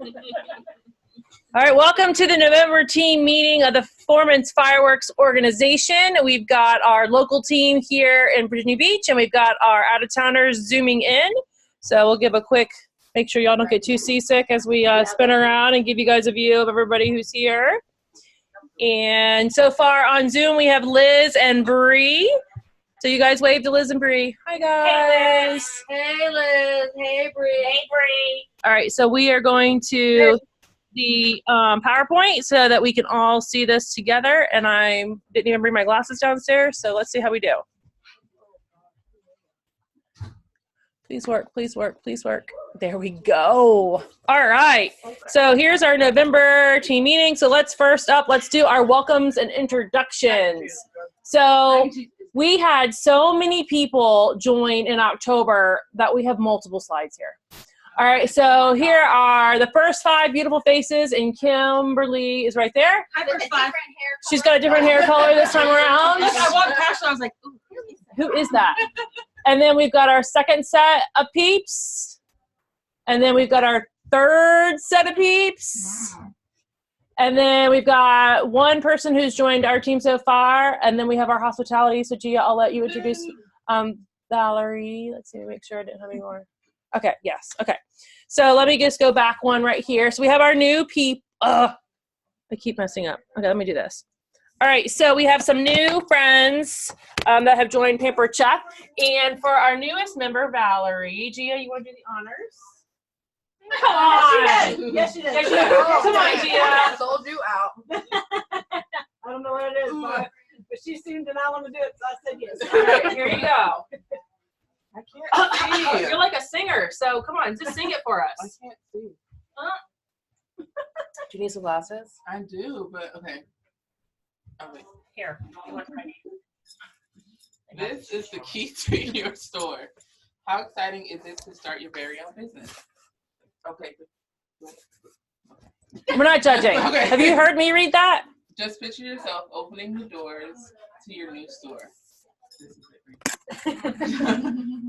All right, welcome to the November team meeting of the Performance Fireworks Organization. We've got our local team here in Virginia Beach, and we've got our out-of-towners zooming in. So we'll give a quick, make sure y'all don't get too seasick as we spin around and give you guys a view of everybody who's here. And so far on Zoom, we have Liz and Bree. So you guys wave to Liz and Bree. Hi, guys. Hey, Liz. Hey, Bree. Hey, Bree. All right, so we are going to the PowerPoint so that we can all see this together. And I didn't even bring my glasses downstairs, so let's see how we do. Please work, please work, please work. There we go. All right, so here's our November team meeting. So let's do our welcomes and introductions. So we had so many people join in October that we have multiple slides here. All right, so here are the first 5 beautiful faces, and Kimberly is right there. She's got a different hair color this time around. I walked past and I was like, ooh, who is that? And then we've got our second set of peeps. And then we've got our third set of peeps. Wow. And then we've got one person who's joined our team so far. And then we have our hospitality. So Gia, I'll let you introduce Valerie. Let's see, make sure I didn't have any more. Okay, yes, okay. So let me just go back one right here. So we have our new I keep messing up. Okay, let me do this. All right, so we have some new friends that have joined Pamper Chef. And for our newest member, Valerie, Gia, you want to do the honors? Come on. Yes, she did. Yes, she did. Come on, Gia. I sold you out. I don't know what it is, but she seemed to not want to do it, so I said yes. All right, here you go. I can't see. You're like a singer, so come on, just sing it for us. I can't see. Do you need some glasses? I do, but okay. Oh, wait. Here. You want my name? This is the key to your store. How exciting is it to start your very own business? Okay. We're not judging. Okay. Have you heard me read that? Just picture yourself opening the doors to your new store. This is it.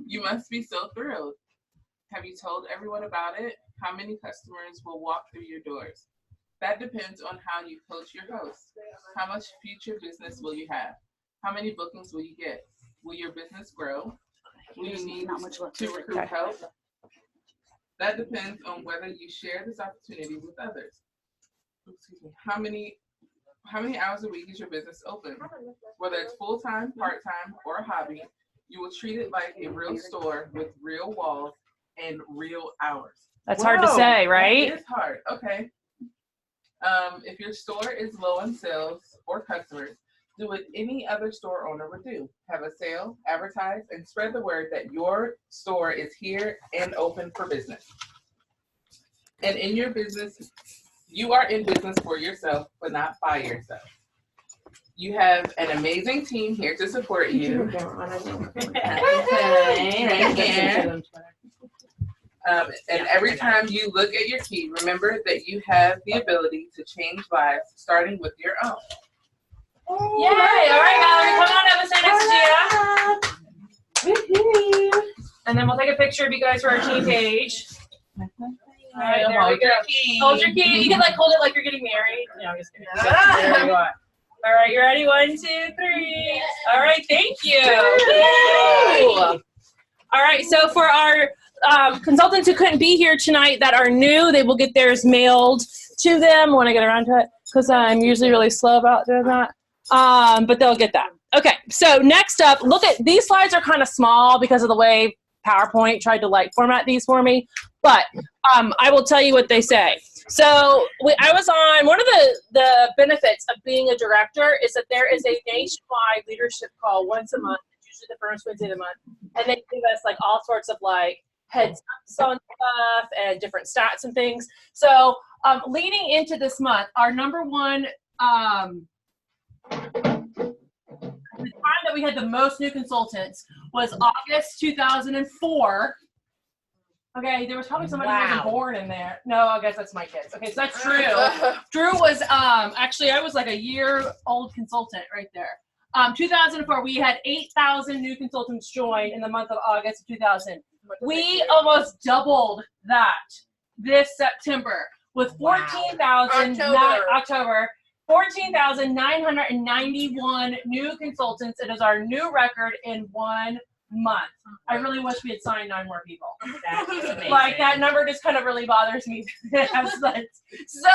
You must be so thrilled. Have you told everyone about it? How many customers will walk through your doors? That depends on how you coach your hosts. How much future business will you have? How many bookings will you get? Will your business grow? Will you need to recruit help? That depends on whether you share this opportunity with others. Excuse me. How many hours a week is your business open? Whether it's full-time, part-time, or a hobby, you will treat it like a real store with real walls and real hours. That's hard to say, right? It's hard. Okay. If your store is low on sales or customers, do what any other store owner would do. Have a sale, advertise, and spread the word that your store is here and open for business. And in your business, you are in business for yourself, but not by yourself. You have an amazing team here to support you. And every time you look at your key, remember that you have the ability to change lives, starting with your own. Yay! All right, Valerie, come on up and stand next to Gia. And then we'll take a picture of you guys for our team page. All right, there we go. Hold your key. You can hold it like you're getting married. No, I'm just kidding. There you are. All right, you ready? 1, 2, 3. All right, thank you. Yay. All right, so for our consultants who couldn't be here tonight that are new, they will get theirs mailed to them when I get around to it, because I'm usually really slow about doing that. But they'll get that. Okay, so next up, look at these slides are kind of small because of the way PowerPoint tried to format these for me, but I will tell you what they say. So I was on, one of the benefits of being a director is that there is a nationwide leadership call once a month, usually the first Wednesday of the month, and they give us all sorts of heads up on stuff and different stats and things. So leading into this month, our number one, the time that we had the most new consultants was August 2004. Okay, there was probably somebody who wasn't born in there. No, I guess that's my kids. Okay, so that's Drew. Drew was, actually, I was a year-old consultant right there. 2004, we had 8,000 new consultants join in the month of August of 2000. We almost doubled that this September. with 14,000 October 14,991 new consultants. It is our new record in 1 month. I really wish we had signed 9 more people. That is amazing. Like that number just kind of really bothers me. It's like so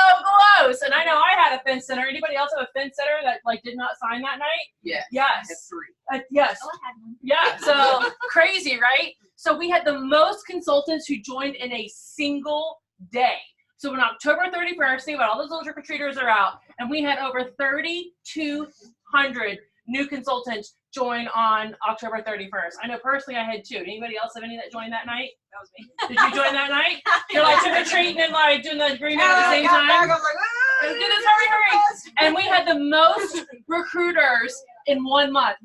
close. And I know I had a fence center. Anybody else have a fence center that like did not sign that night? Yeah. Yes. I had 3. Yes. Oh, I had one. Yeah. So crazy, right? So we had the most consultants who joined in a single day. So on October 31st, see when all those little trick-or-treaters are out, and we had over 3,200 new consultants join on October 31st. I know personally I had 2. Anybody else have any that joined that night? That was me. Did you join that night? You're like trick-or-treating and like doing the green at the same time? Let's do this, hurry. And we had the most recruiters in 1 month.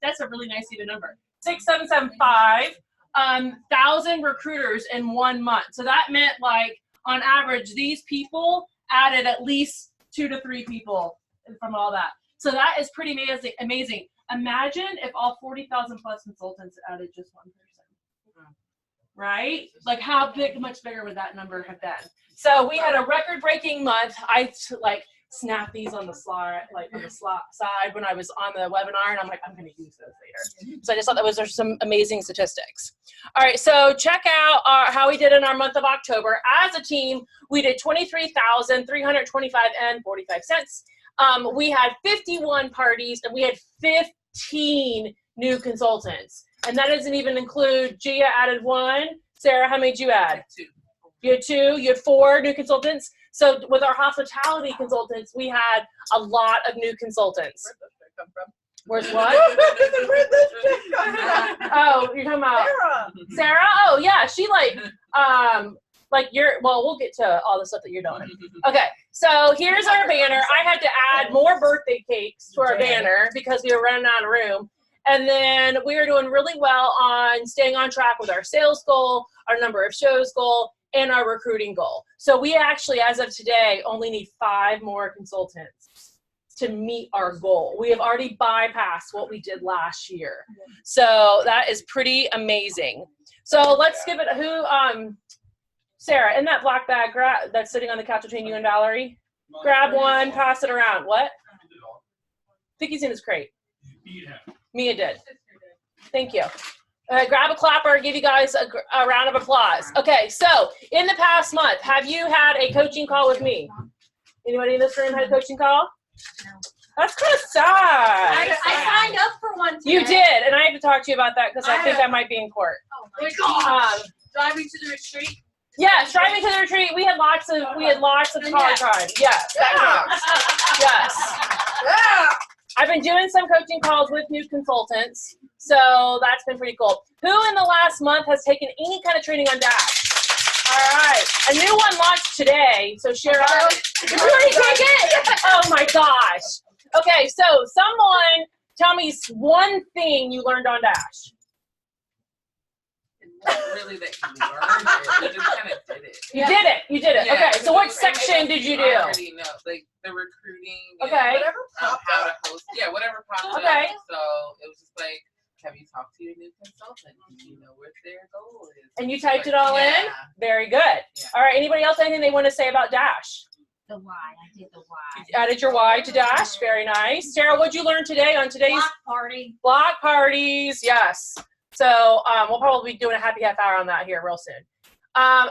That's a really nice even number. 6,775,000 recruiters in 1 month. So that meant like on average, these people added at least 2 to 3 people from all that. So that is pretty amazing. Imagine if all 40,000 plus consultants added just 1 person, right? Like how much bigger would that number have been? So we had a record-breaking month. I like snapped these on the slide, side when I was on the webinar, and I'm like, I'm going to use those later. So I just thought that are some amazing statistics. All right, so check out how we did in our month of October. As a team, we did $23,325.45. We had 51 parties, and we had 15 new consultants. And that doesn't even include Gia added 1. Sarah, how many did you add? 2. You had 2. You had 4 new consultants. So with our hospitality consultants, we had a lot of new consultants. Where'd this chick come from? Where's what? Where'd this chick come from? Oh, you're talking about Sarah? Oh, yeah. She we'll get to all the stuff that you're doing. Okay, so here's our banner. I had to add more birthday cakes to our banner because we were running out of room. And then we were doing really well on staying on track with our sales goal, our number of shows goal, and our recruiting goal. So we actually, as of today, only need 5 more consultants to meet our goal. We have already bypassed what we did last year. So that is pretty amazing. So let's give it, Sarah, in that black bag that's sitting on the couch between you and Valerie, grab one, pass it around. What? I think he's in his crate. Mia did. Thank you. Grab a clapper, give you guys a round of applause. Okay, so in the past month, have you had a coaching call with me? Anybody in this room had a coaching call? No. That's kind of sad. I signed up for one today. You did, and I have to talk to you about that because I think I might be in court. Oh my God. Driving to the retreat? Yeah, driving to the retreat. We had lots of car time. Yes, that counts. Yes. Yeah. I've been doing some coaching calls with new consultants, so that's been pretty cool. Who in the last month has taken any kind of training on Dash? All right, a new one launched today. So Cheryl, did you already take it? Oh my gosh. Okay, so someone tell me one thing you learned on Dash. Not really that you learned it, you just kind of did it. You did it. You did it. Yeah, okay, so what section did you do? I already know, like the recruiting. Okay. Whatever popped How up. to host. Yeah, whatever popped Okay. up. So it was just like, have you talked to your new consultant? You know what their goal is. And you typed it all in? Yeah. Very good. Yeah. All right, anybody else anything they want to say about Dash? The why. I did the why. You added your why to Dash. Very nice. Sarah, what'd you learn today on today's Block party. block parties? Yes. So we'll probably be doing a happy half hour on that here real soon.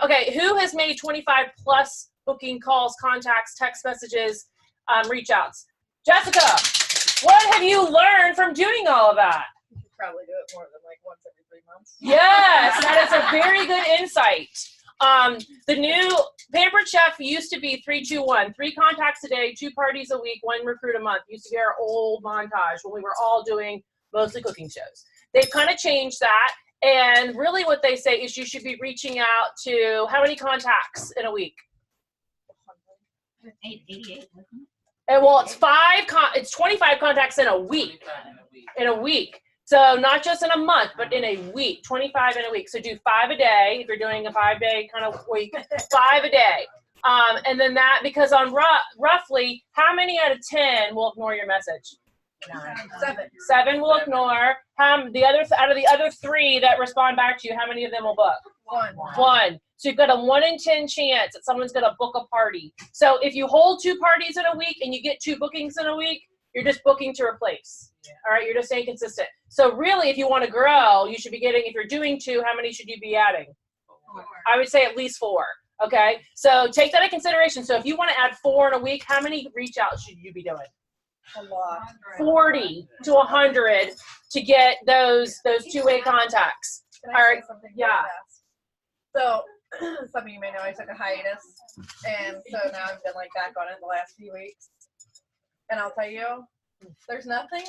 Okay, who has made 25 plus booking calls, contacts, text messages, reach outs? Jessica, what have you learned from doing all of that? You should probably do it more than like once every 3 months. Yes, that is a very good insight. The new Pampered Chef used to be 3-2-1, 3 contacts a day, 2 parties a week, 1 recruit a month. Used to be our old montage when we were all doing mostly cooking shows. They've kind of changed that, and really what they say is you should be reaching out to how many contacts in a week? 88. And well, it's 25 contacts in a week. 25 in a week. In a week. So not just in a month, but in a week, 25 in a week. So do 5 a day if you're doing a 5-day kind of week, 5 a day. And then that, because on roughly, how many out of 10 will ignore your message? 7. 7 will ignore. Out of the other 3 that respond back to you, how many of them will book? 1. 1. So you've got a 1 in 10 chance that someone's going to book a party. So if you hold 2 parties in a week and you get 2 bookings in a week, you're just booking to replace. All right, you're just staying consistent. So really, if you want to grow, you should be getting, if you're doing 2, how many should you be adding? 4. I would say at least 4. Okay, so take that into consideration. So if you want to add 4 in a week, how many reach outs should you be doing? A lot. 40 to 100 to get those 2-way contacts. Can All I right, say something yeah. really fast? So, some of you may know I took a hiatus, and so now I've been like back on it the last few weeks. And I'll tell you, there's nothing.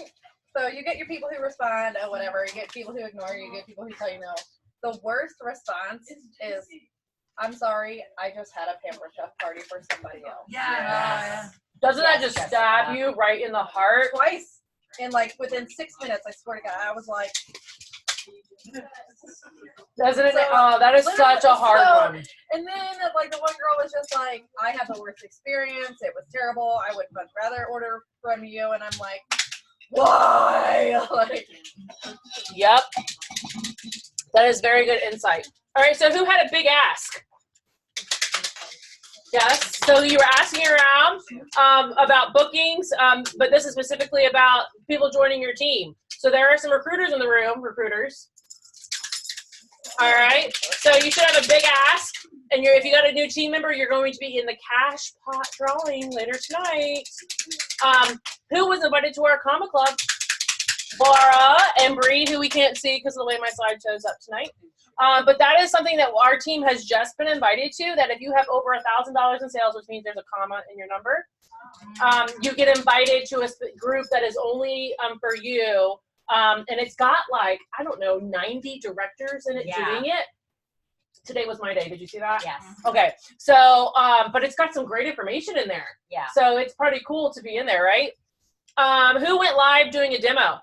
So you get your people who respond, oh whatever. You get people who ignore you. You get people who tell you no. The worst response is, "I'm sorry, I just had a Pampered Chef party for somebody else." Yeah. Doesn't that just stab you right in the heart? Twice, and like within 6 minutes, I swear to God, I was like, Doesn't it? So, Oh, that is such a hard one. And then, like, the one girl was just like, I had the worst experience. It was terrible. I would much rather order from you. And I'm like, why? Like, Yep. That is very good insight. All right, so who had a big ask? Yes, so you were asking around about bookings, but this is specifically about people joining your team. So there are some recruiters in the room, recruiters. All right, so you should have a big ask, and if you got a new team member, you're going to be in the cash pot drawing later tonight. Who was invited to our Comma Club? Laura and Bree, who we can't see because of the way my slide shows up tonight. But that is something that our team has just been invited to, that if you have over $1,000 in sales, which means there's a comma in your number, you get invited to a group that is only for you. And it's got like, I don't know, 90 directors in it doing it. Today was my day. Did you see that? Yes. Okay. So, but it's got some great information in there. Yeah. So it's pretty cool to be in there, right? Who went live doing a demo?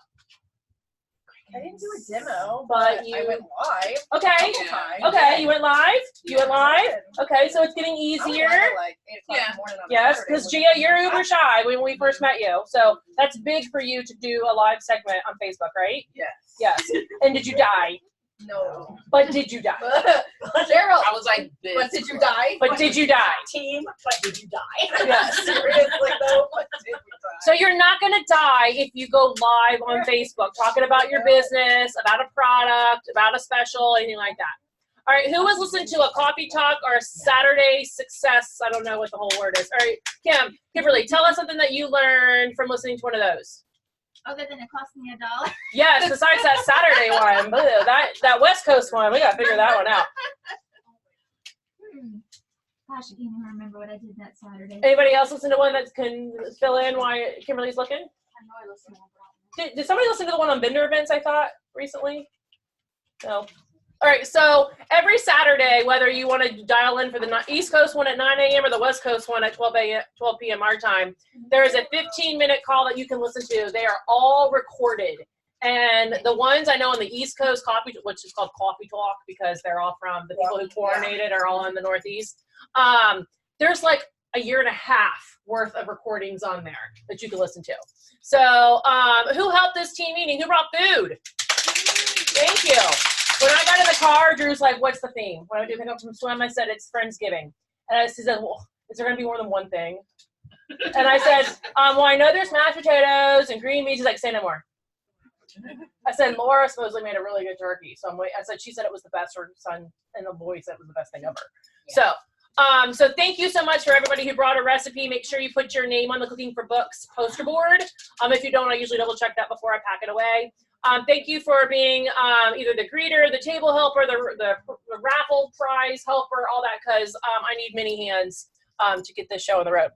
I didn't do a demo, But but you- I went live. Okay. A couple times. Okay, you went live? You went live? I Okay, so it's getting went live easier. at like 8 o'clock in Yeah. the morning on Yes, Saturday. because Gia, you're uber shy when we first met you. So that's big for you to do a live segment on Facebook, right? Yes. Yes. And did you die? No. But did you die? Cheryl, I was like this. but did you die? But did you die? Team, but did you die? Yes. Seriously, though, but did you die? So you're not going to die if you go live on Facebook talking about your business, about a product, about a special, anything like that. All right, who was listening to a coffee talk or a Saturday success? I don't know what the whole word is. All right, Kimberly, tell us something that you learned from listening to one of those. Other than it cost me $1. Yes, besides that Saturday one, Boo, that West Coast one, we got to figure that one out. Gosh, I can't even remember what I did that Saturday. Anybody else listen to one that can fill in while Kimberly's looking? I know I listened to one. Did somebody listen to the one on vendor events, I thought, recently? No. All right, so every Saturday, whether you want to dial in for the East Coast one at 9 a.m. or the West Coast one at 12 p.m. our time, there is a 15-minute call that you can listen to. They are all recorded. And the ones I know on the East Coast, which is called Coffee Talk because they're all from the people who coordinated are all in the Northeast. There's like a year and a half worth of recordings on there that you can listen to. So who helped this team meeting? Who brought food? Thank you. When I got in the car, Drew's like, what's the theme? When I do pick up from swim, I said, it's Friendsgiving. And she said, well, is there going to be more than one thing? And I said, well, I know there's mashed potatoes and green beans. She's like, say no more. I said, Laura supposedly made a really good turkey. So I said, she said it was the best. Her son and the boy said it was the best thing ever. Yeah. So thank you so much for everybody who brought a recipe. Make sure you put your name on the Cooking for Books poster board. If you don't, I usually double check that before I pack it away. Thank you for being either the greeter, the table helper, the raffle prize helper, all that, because I need many hands to get this show on the road.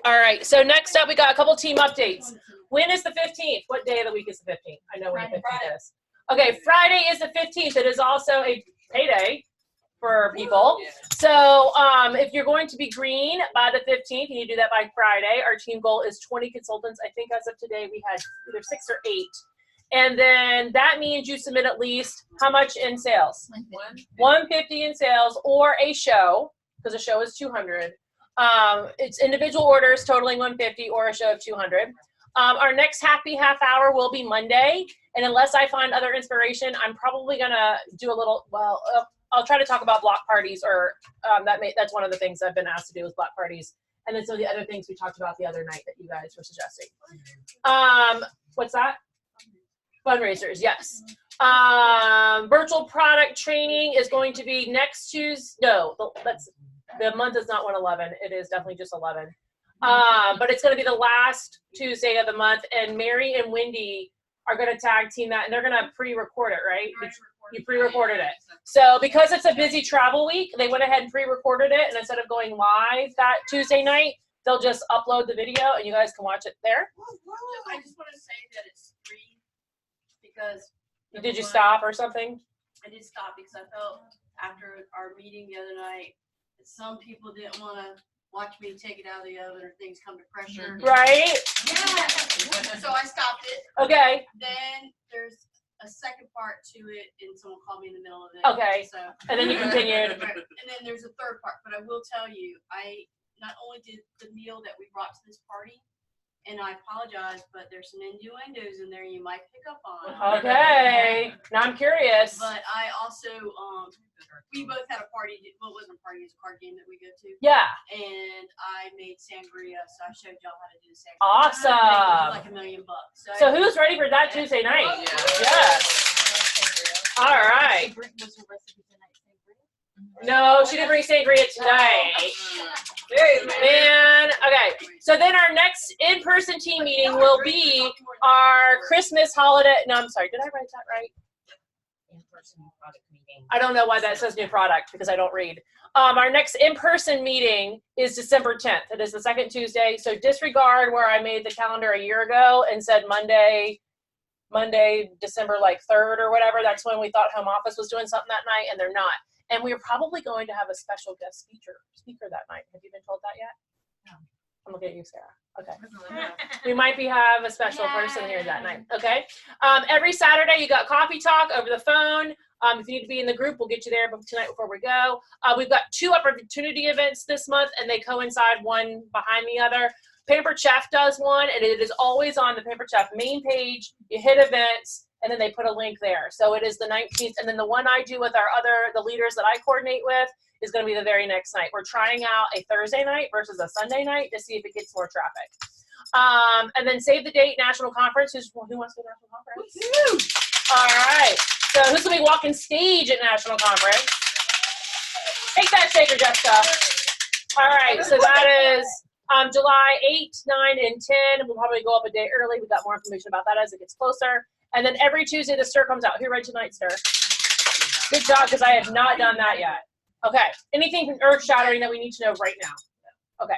All right, so next up, we got a couple team updates. When is the 15th? What day of the week is the 15th? I know when the 15th is. Okay, Friday is the 15th. It is also a payday for people. So if you're going to be green by the 15th, and you do that by Friday, our team goal is 20 consultants. I think as of today, we had either 6 or 8. And then that means you submit at least how much in sales? 150 in sales, or a show, because a show is 200. It's individual orders totaling 150 or a show of 200. Our next happy half hour will be Monday. And unless I find other inspiration, I'm probably going to do a little, I'll try to talk about block parties, or that's one of the things I've been asked to do is block parties. And then some of the other things we talked about the other night that you guys were suggesting. What's that? Fundraisers, yes. Virtual product training is going to be next Tuesday. No, the month is not 1/11. It is definitely just 11. But it's going to be the last Tuesday of the month, and Mary and Wendy are going to tag team that, and they're going to pre-record it, right? You pre-recorded it. So because it's a busy travel week, they went ahead and pre-recorded it, and instead of going live that Tuesday night, they'll just upload the video, and you guys can watch it there. I just want to say that it's free because. Did you stop or something? I did stop because I felt after our meeting the other night that some people didn't want to watch me take it out of the oven or things come to pressure. Right? Yeah. So I stopped it. Okay. Then there's a second part to it, and someone called me in the middle of it. Okay. So. And then you continued. Right. And then there's a third part, but I will tell you, I not only did the meal that we brought to this party, and I apologize, but there's some innuendos in there you might pick up on. Okay. Now I'm curious. But I also, we both had a party. Well, it wasn't a party, it was a card game that we go to. Yeah. And I made sangria, so I showed y'all how to do the sangria. Awesome. Like $1 million. So who's ready for that Tuesday night? Yeah. All right. No, she didn't bring sangria tonight. Man, okay. So then our next in-person team meeting will be our Christmas holiday. No, I'm sorry. Did I write that right? In-person product meeting. I don't know why that says new product because I don't read. Our next in-person meeting is December 10th. It is the second Tuesday. So disregard where I made the calendar a year ago and said Monday, December like 3rd or whatever. That's when we thought home office was doing something that night, and they're not. And we are probably going to have a special guest speaker that night. Have you been told that yet? No. I'm looking at you, Sarah. Okay. We might have a special person here that night. Okay. Every Saturday you got coffee talk over the phone. If you need to be in the group, we'll get you there tonight before we go. We've got 2 opportunity events this month, and they coincide one behind the other. Pampered Chef does one, and it is always on the Pampered Chef main page. You hit events, and then they put a link there. So it is the 19th, and then the one I do with the leaders that I coordinate with is going to be the very next night. We're trying out a Thursday night versus a Sunday night to see if it gets more traffic. And then Save the Date National Conference. Who wants to go to National Conference? All right. So who's going to be walking stage at National Conference? Take that, Shaker Jessica. All right. So that is July 8, 9, and 10. We'll probably go up a day early. We've got more information about that as it gets closer. And then every Tuesday, the stir comes out. Who read tonight, stir? Good job, because I have not done that yet. Okay. Anything earth-shattering that we need to know right now? Okay.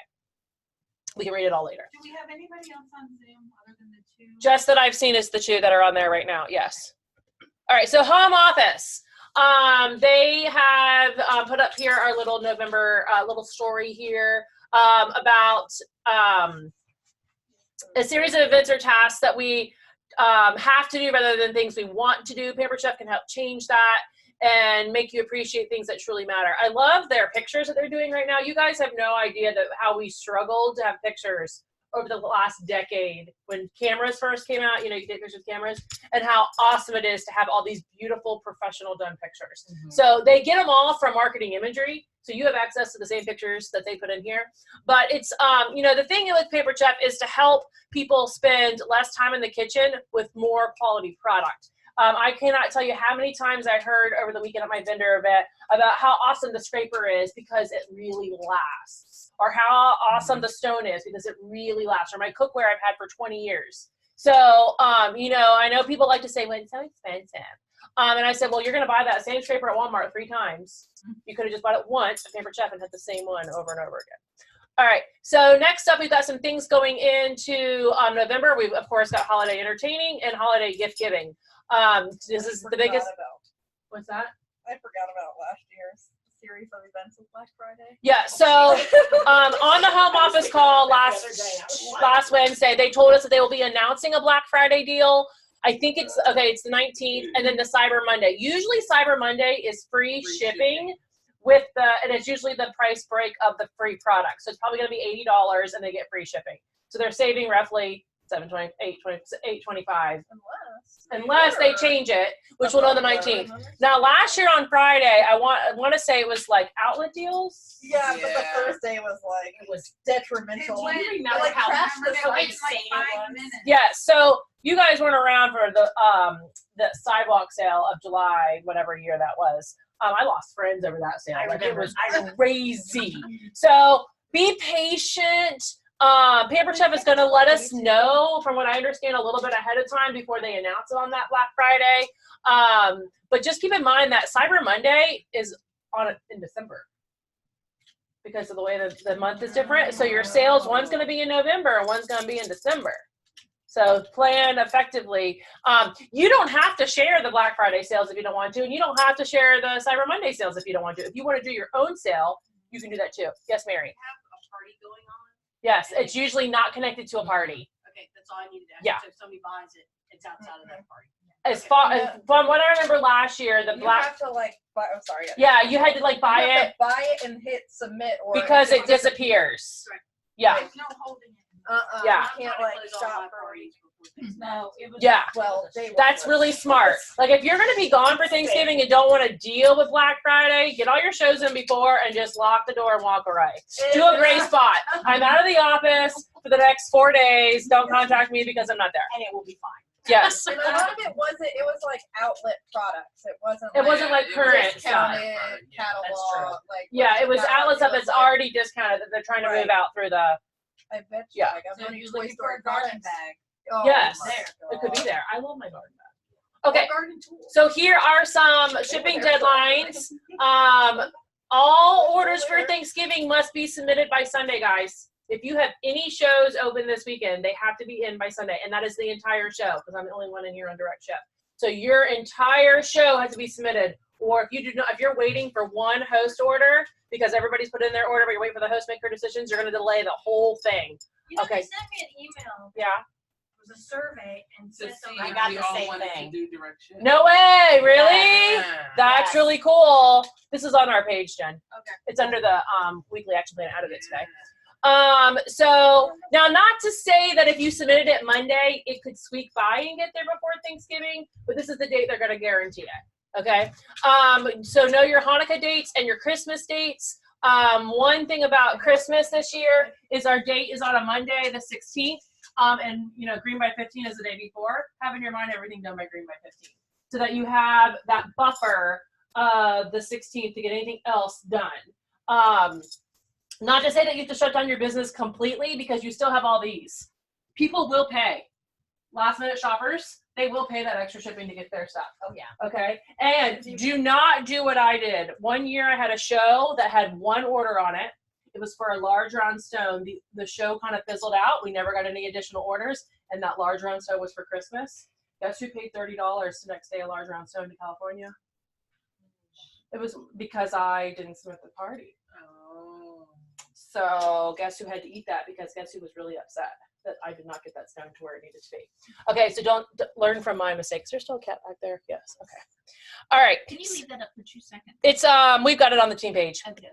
We can read it all later. Do we have anybody else on Zoom other than the 2? Just that I've seen is the 2 that are on there right now. Yes. All right. So home office. They have put up here our little November little story here about a series of events or tasks that we have to do rather than things we want to do. Pampered Chef can help change that and make you appreciate things that truly matter. I love their pictures that they're doing right now. You guys have no idea how we struggled to have pictures over the last decade when cameras first came out. You know, you take pictures with cameras, and how awesome it is to have all these beautiful professional done pictures. Mm-hmm. So they get them all from Marketing Imagery. So you have access to the same pictures that they put in here. But it's, you know, the thing with Pampered Chef is to help people spend less time in the kitchen with more quality product. I cannot tell you how many times I heard over the weekend at my vendor event about how awesome the scraper is because it really lasts, or how awesome the stone is because it really lasts, or my cookware I've had for 20 years. So, you know, I know people like to say, well, it's so expensive. And I said, well, you're going to buy that same scraper at Walmart 3 times. You could have just bought it once at Pampered Chef and had the same one over and over again. All right, so next up, we've got some things going into November. We've, of course, got holiday entertaining and holiday gift giving. This is the biggest. What's that? I forgot about last year's series of events with Black Friday. Yeah, so on the home office call last Wednesday, they told us that they will be announcing a Black Friday deal. I think it's, okay, it's the 19th, and then the Cyber Monday. Usually Cyber Monday is free shipping with and it's usually the price break of the free product. So it's probably going to be $80 and they get free shipping. So they're saving roughly 7:20, 8:25. Unless they change it, which will know the 19th. Now, last year on Friday, I want to say it was like outlet deals. Yeah, but the Yeah. first day was like It was detrimental. It went- It, remember like how crashed the remember site. it was like 5 minutes. Yeah, so you guys weren't around for the sidewalk sale of July, whatever year that was. I lost friends over that sale. Like it was crazy. So be patient. Paper Chef is going to let us know, from what I understand, a little bit ahead of time before they announce it on that Black Friday. But just keep in mind that Cyber Monday is in December because of the way that the month is different. So your sales, one's going to be in November and one's going to be in December. So plan effectively. You don't have to share the Black Friday sales if you don't want to, and you don't have to share the Cyber Monday sales if you don't want to. If you want to do your own sale, you can do that too. Yes, Mary? Have a party going on. Yes, it's usually not connected to a party. Okay, that's all I needed to ask. Yeah. So if somebody buys it, it's outside of that party. As far from what I remember last year, the You Black, have to like buy. I'm sorry. yeah, you had to like buy You have it to buy it and hit submit or because it disappears. Correct. Yeah, There's no holding it. Yeah. You can't I'm trying like to close all shop my for. parties before Thanksgiving. No, it was. yeah. Well, they That's really smart. Like if you're gonna be gone for Thanksgiving and don't want to deal with Black Friday, get all your shows in before and just lock the door and walk away. Do a gray spot. I'm out of the office for the next 4 days. Don't contact me because I'm not there. And it will be fine. Yes. And a lot of it wasn't. It was like outlet products. It wasn't. It wasn't like it was current discounted stuff. catalog. Like Yeah, it was that outlet stuff was that's like- already discounted that they're trying to move Right. out through the. I bet you. Yeah. Like, I'm So running you're Toy looking for Story a garden products. bag. Oh, Yes, my it could be God. there. I love my garden bag. Okay, Garden tools. so here are some shipping deadlines. All orders for Thanksgiving must be submitted by Sunday, guys. If you have any shows open this weekend, they have to be in by Sunday, and that is the entire show because I'm the only one in here on Direct Ship. So your entire show has to be submitted. Or if you do not, if you're waiting for one host order because everybody's put in their order, but you're waiting for the host maker decisions, you're going to delay the whole thing. You know, Okay. they sent me an email. Yeah. It was a survey and To said see something. I if got we the all same wanted thing. to do direct ship. No way, really? Yeah. That's Yes. really cool. This is on our page, Jen. Okay. It's under the weekly action plan. I added it today. So now, not to say that if you submitted it Monday, it could squeak by and get there before Thanksgiving, but this is the date they're going to guarantee it. Okay. So know your Hanukkah dates and your Christmas dates. One thing about Christmas this year is our date is on a Monday, the 16th. And you know, Green by 15 is the day before. Have in your mind everything done by Green by 15, so that you have that buffer the 16th to get anything else done. Not to say that you have to shut down your business completely because you still have all these. People will pay. Last minute shoppers, they will pay that extra shipping to get their stuff. Oh, yeah. Okay. And do not do what I did. One year I had a show that had one order on it. It was for a large round stone. The show kind of fizzled out. We never got any additional orders. And that large round stone was for Christmas. Guess who paid $30 the next day a large round stone to California? It was because I didn't submit the party. Oh. So guess who had to eat that? Because guess who was really upset that I did not get that stone to where it needed to be. Okay, so don't learn from my mistakes. There's still a cat back there. Yes. Okay. All right. Can you leave that up for 2 seconds? It's we've got it on the team page. Okay.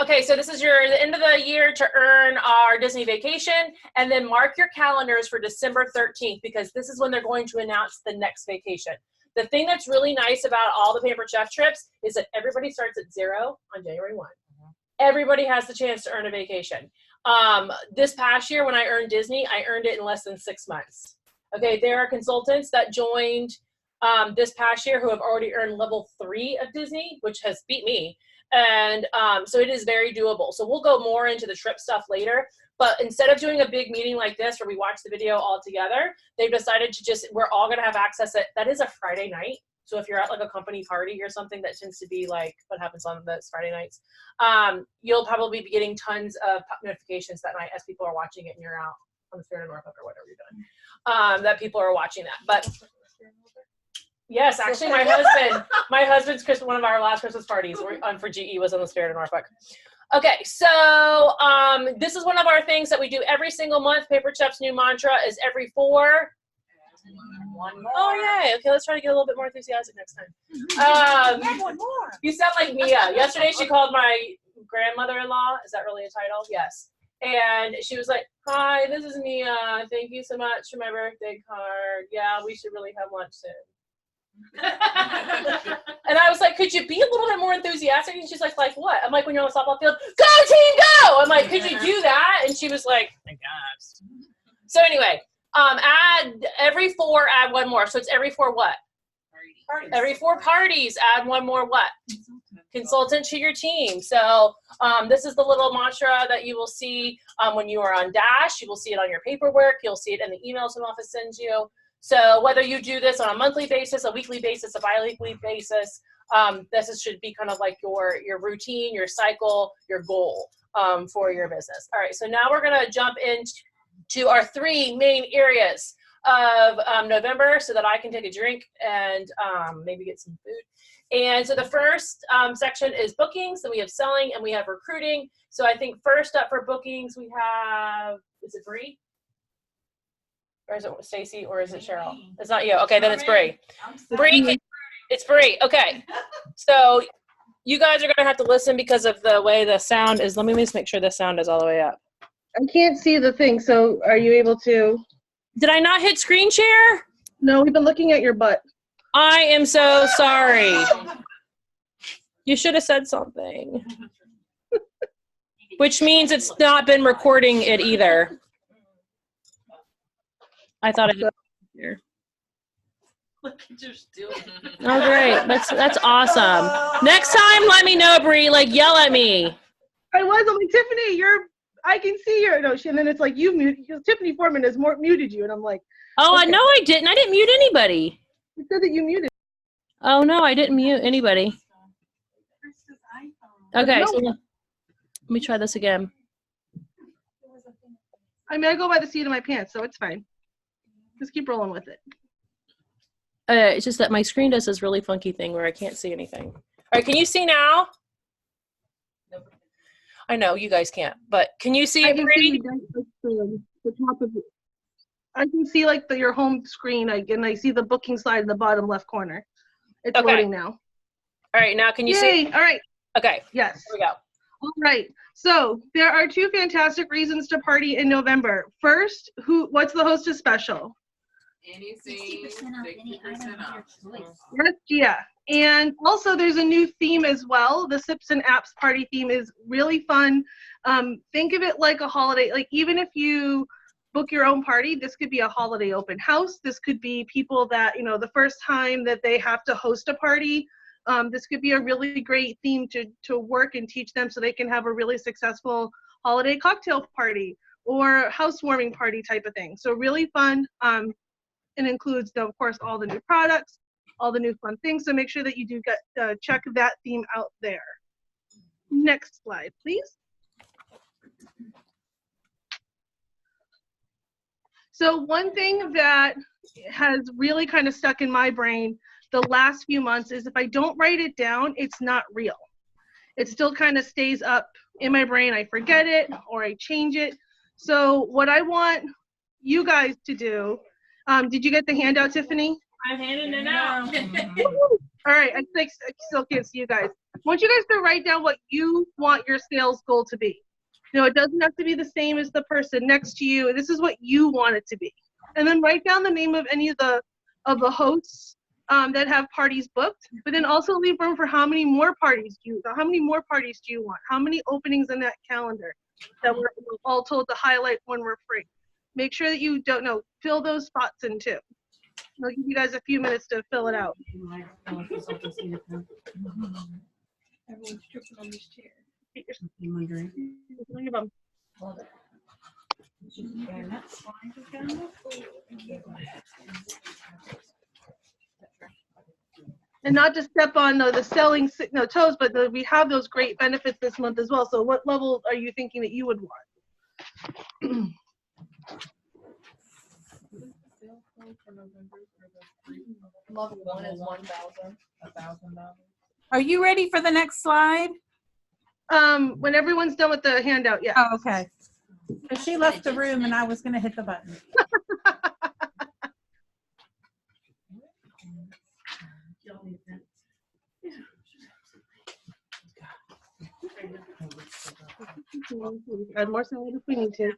Okay, so this is the end of the year to earn our Disney vacation, and then mark your calendars for December 13th because this is when they're going to announce the next vacation. The thing that's really nice about all the Pampered Chef trips is that everybody starts at 0 on January 1. Everybody has the chance to earn a vacation. This past year when I earned Disney, I earned it in less than 6 months. Okay, there are consultants that joined this past year who have already earned level 3 of Disney, which has beat me. And so it is very doable. So we'll go more into the trip stuff later. But instead of doing a big meeting like this where we watch the video all together, they've decided to we're all going to have access. That is a Friday night. So if you're at like a company party or something, that tends to be like what happens on those Friday nights. You'll probably be getting tons of notifications that night as people are watching it and you're out on the Spirit of Norfolk or whatever you're doing. That people are watching that. But yes, actually my husband's Christmas, one of our last Christmas parties for GE was on the Spirit of Norfolk. Okay, so this is one of our things that we do every single month. Paper Chef's new mantra is every 4. One more. Oh, yay. Okay, let's try to get a little bit more enthusiastic next time. Yeah, one more. You sound like Mia. Yesterday she called my grandmother-in-law. Is that really a title? Yes. And she was like, "Hi, this is Mia. Thank you so much for my birthday card. Yeah, we should really have lunch soon." And I was like, "Could you be a little bit more enthusiastic?" And she's like what? I'm like, "When you're on the softball field, go team, go!" I'm like, "Could you do that?" And she was like, "My gosh." So anyway, add every 4, add one more. So it's every 4 what? Parties. Every 4 parties, add one more what? Consultant to your team. So this is the little mantra that you will see when you are on Dash. You will see it on your paperwork. You'll see it in the emails the office sends you. So whether you do this on a monthly basis, a weekly basis, a bi-weekly basis, should be kind of like your routine, your cycle, your goal for your business. All right, so now we're going to jump into our 3 main areas of November so that I can take a drink and maybe get some food. And so the first section is bookings, then we have selling, and we have recruiting. So I think first up for bookings, we have, is it Bree? Or is it Stacy, or is it Cheryl? It's not you. Okay, then it's Bree. Bree, it's Bree. Okay. So you guys are going to have to listen because of the way the sound is. Let me just make sure the sound is all the way up. I can't see the thing, so are you able to? Did I not hit screen share? No, we've been looking at your butt. I am so sorry. You should have said something. Which means it's not been recording it either. I thought it was here. Look at your still. Oh, great. That's awesome. Next time, let me know, Bree. Like, yell at me. I was. I'm like, Tiffany, I can see your. No, and then it's like, you muted. Tiffany Foreman has muted you. And I'm like. Oh, okay. I know I didn't. I didn't mute anybody. It said that you muted. Oh, no, I didn't mute anybody. Okay, so let me try this again. I mean, I go by the seat of my pants, so it's fine. Just keep rolling with it. It's just that my screen does this really funky thing where I can't see anything. All right, can you see now? I know you guys can't, but can you see it, Bree? The top of it. I can see like your home screen, and I see the booking slide in the bottom left corner. It's loading now. All right, now can you see? All right. Okay. Yes. Here we go. All right. So there are 2 fantastic reasons to party in November. First, what's the hostess special? Anything, 60% off any item of off. your choice. Yes, yeah. And also there's a new theme as well. The Sips and Apps party theme is really fun. Think of it like a holiday. Like even if you book your own party, this could be a holiday open house. This could be people that, the first time that they have to host a party. This could be a really great theme to work and teach them so they can have a really successful holiday cocktail party or housewarming party type of thing. So really fun. It includes, of course, all the new products, all the new fun things. So make sure that you do check that theme out there. Next slide, please. So one thing that has really kind of stuck in my brain the last few months is if I don't write it down, it's not real. It still kind of stays up in my brain. I forget it or I change it. So what I want you guys to do, did you get the handout, Tiffany? I'm handing it out. All right, I still can't see you guys. I want you guys to write down what you want your sales goal to be. It doesn't have to be the same as the person next to you. This is what you want it to be. And then write down the name of any of the hosts that have parties booked, but then also leave room for how many more parties do you want? How many openings in that calendar that we're all told to highlight when we're free? Make sure that you fill those spots in too. I'll give you guys a few minutes to fill it out. Everyone's tripping on this chair. I'm wondering. Leave them. And not to step on the selling toes, but we have those great benefits this month as well. So what level are you thinking that you would want? Level 1 is $1,000. Are you ready for the next slide? When everyone's done with the handout, yeah. Oh, okay. But she left the room and I was going to hit the button. Add more salad if we need to.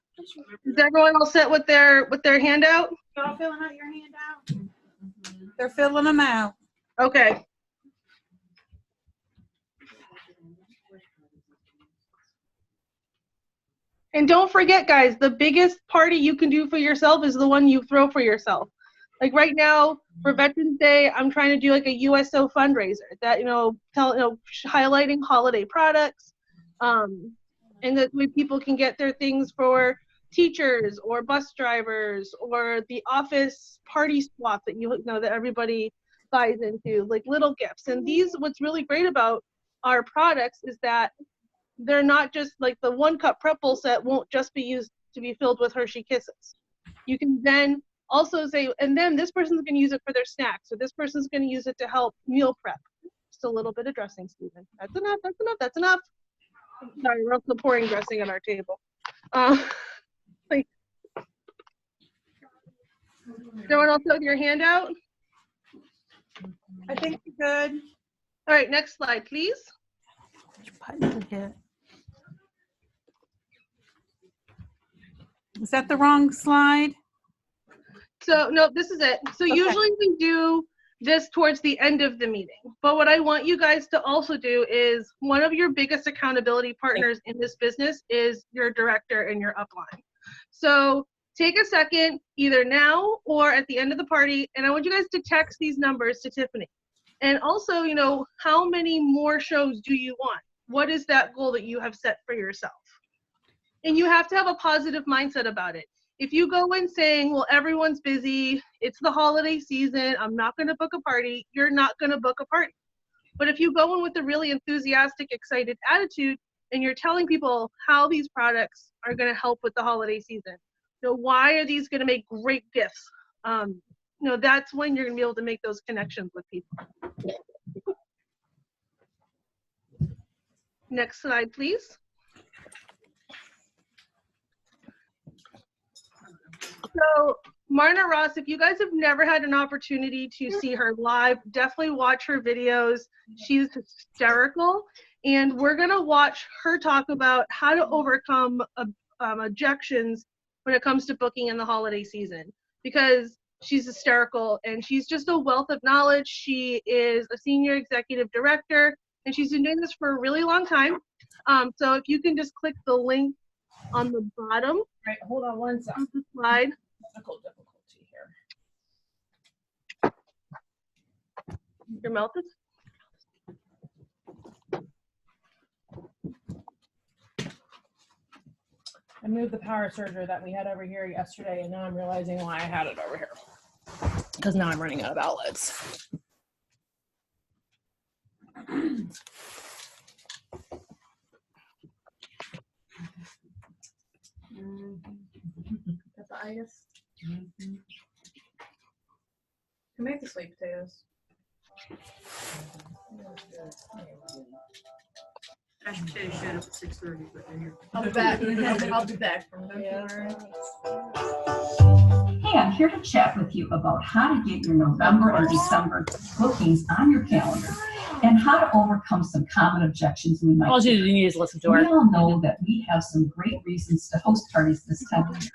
Is everyone all set with their handout? Y'all filling out your handout? They're filling them out. Okay. And don't forget, guys, the biggest party you can do for yourself is the one you throw for yourself. Like right now, for Veterans Day, I'm trying to do like a USO fundraiser that, highlighting holiday products, and that way people can get their things for teachers or bus drivers or the office party swap that that everybody buys into, like little gifts. And what's really great about our products is that they're not just like the 1-cup prep bowl set won't just be used to be filled with Hershey Kisses. You can then also say, and then this person's going to use it for their snacks, or this person's going to use it to help meal prep. Just a little bit of dressing, Stephen. That's enough. That's enough. That's enough. Sorry, we're also pouring dressing on our table. Everyone else with your handout? I think you're good. All right, next slide, please. Which button to hit? Is that the wrong slide? So, no, this is it. So usually we do this towards the end of the meeting. But what I want you guys to also do is one of your biggest accountability partners in this business is your director and your upline. So take a second, either now or at the end of the party, and I want you guys to text these numbers to Tiffany. And also, how many more shows do you want? What is that goal that you have set for yourself? And you have to have a positive mindset about it. If you go in saying, well, everyone's busy, it's the holiday season, I'm not going to book a party, you're not going to book a party. But if you go in with a really enthusiastic, excited attitude, and you're telling people how these products are going to help with the holiday season, why are these going to make great gifts? That's when you're going to be able to make those connections with people. Next slide, please. So Marna Ross, if you guys have never had an opportunity to see her live, definitely watch her videos. She's hysterical. And we're going to watch her talk about how to overcome objections when it comes to booking in the holiday season, because she's hysterical and she's just a wealth of knowledge. She is a senior executive director and she's been doing this for a really long time. So if you can just click the link on the bottom. Right, hold on one second. Of the slide. Technical difficulty here. Your mouth is. I moved the power server that we had over here yesterday, and now I'm realizing why I had it over here. Because now I'm running out of outlets. Got the itis. Who made the sweet potatoes? Mashed potatoes showed up at 6:30, but they're here. I'll be back. I'll be back from them. Hey, I'm here to chat with you about how to get your November and December bookings on your calendar and how to overcome some common objections we might All hear. you need is listen to her. We all know that we have some great reasons to host parties this time of year.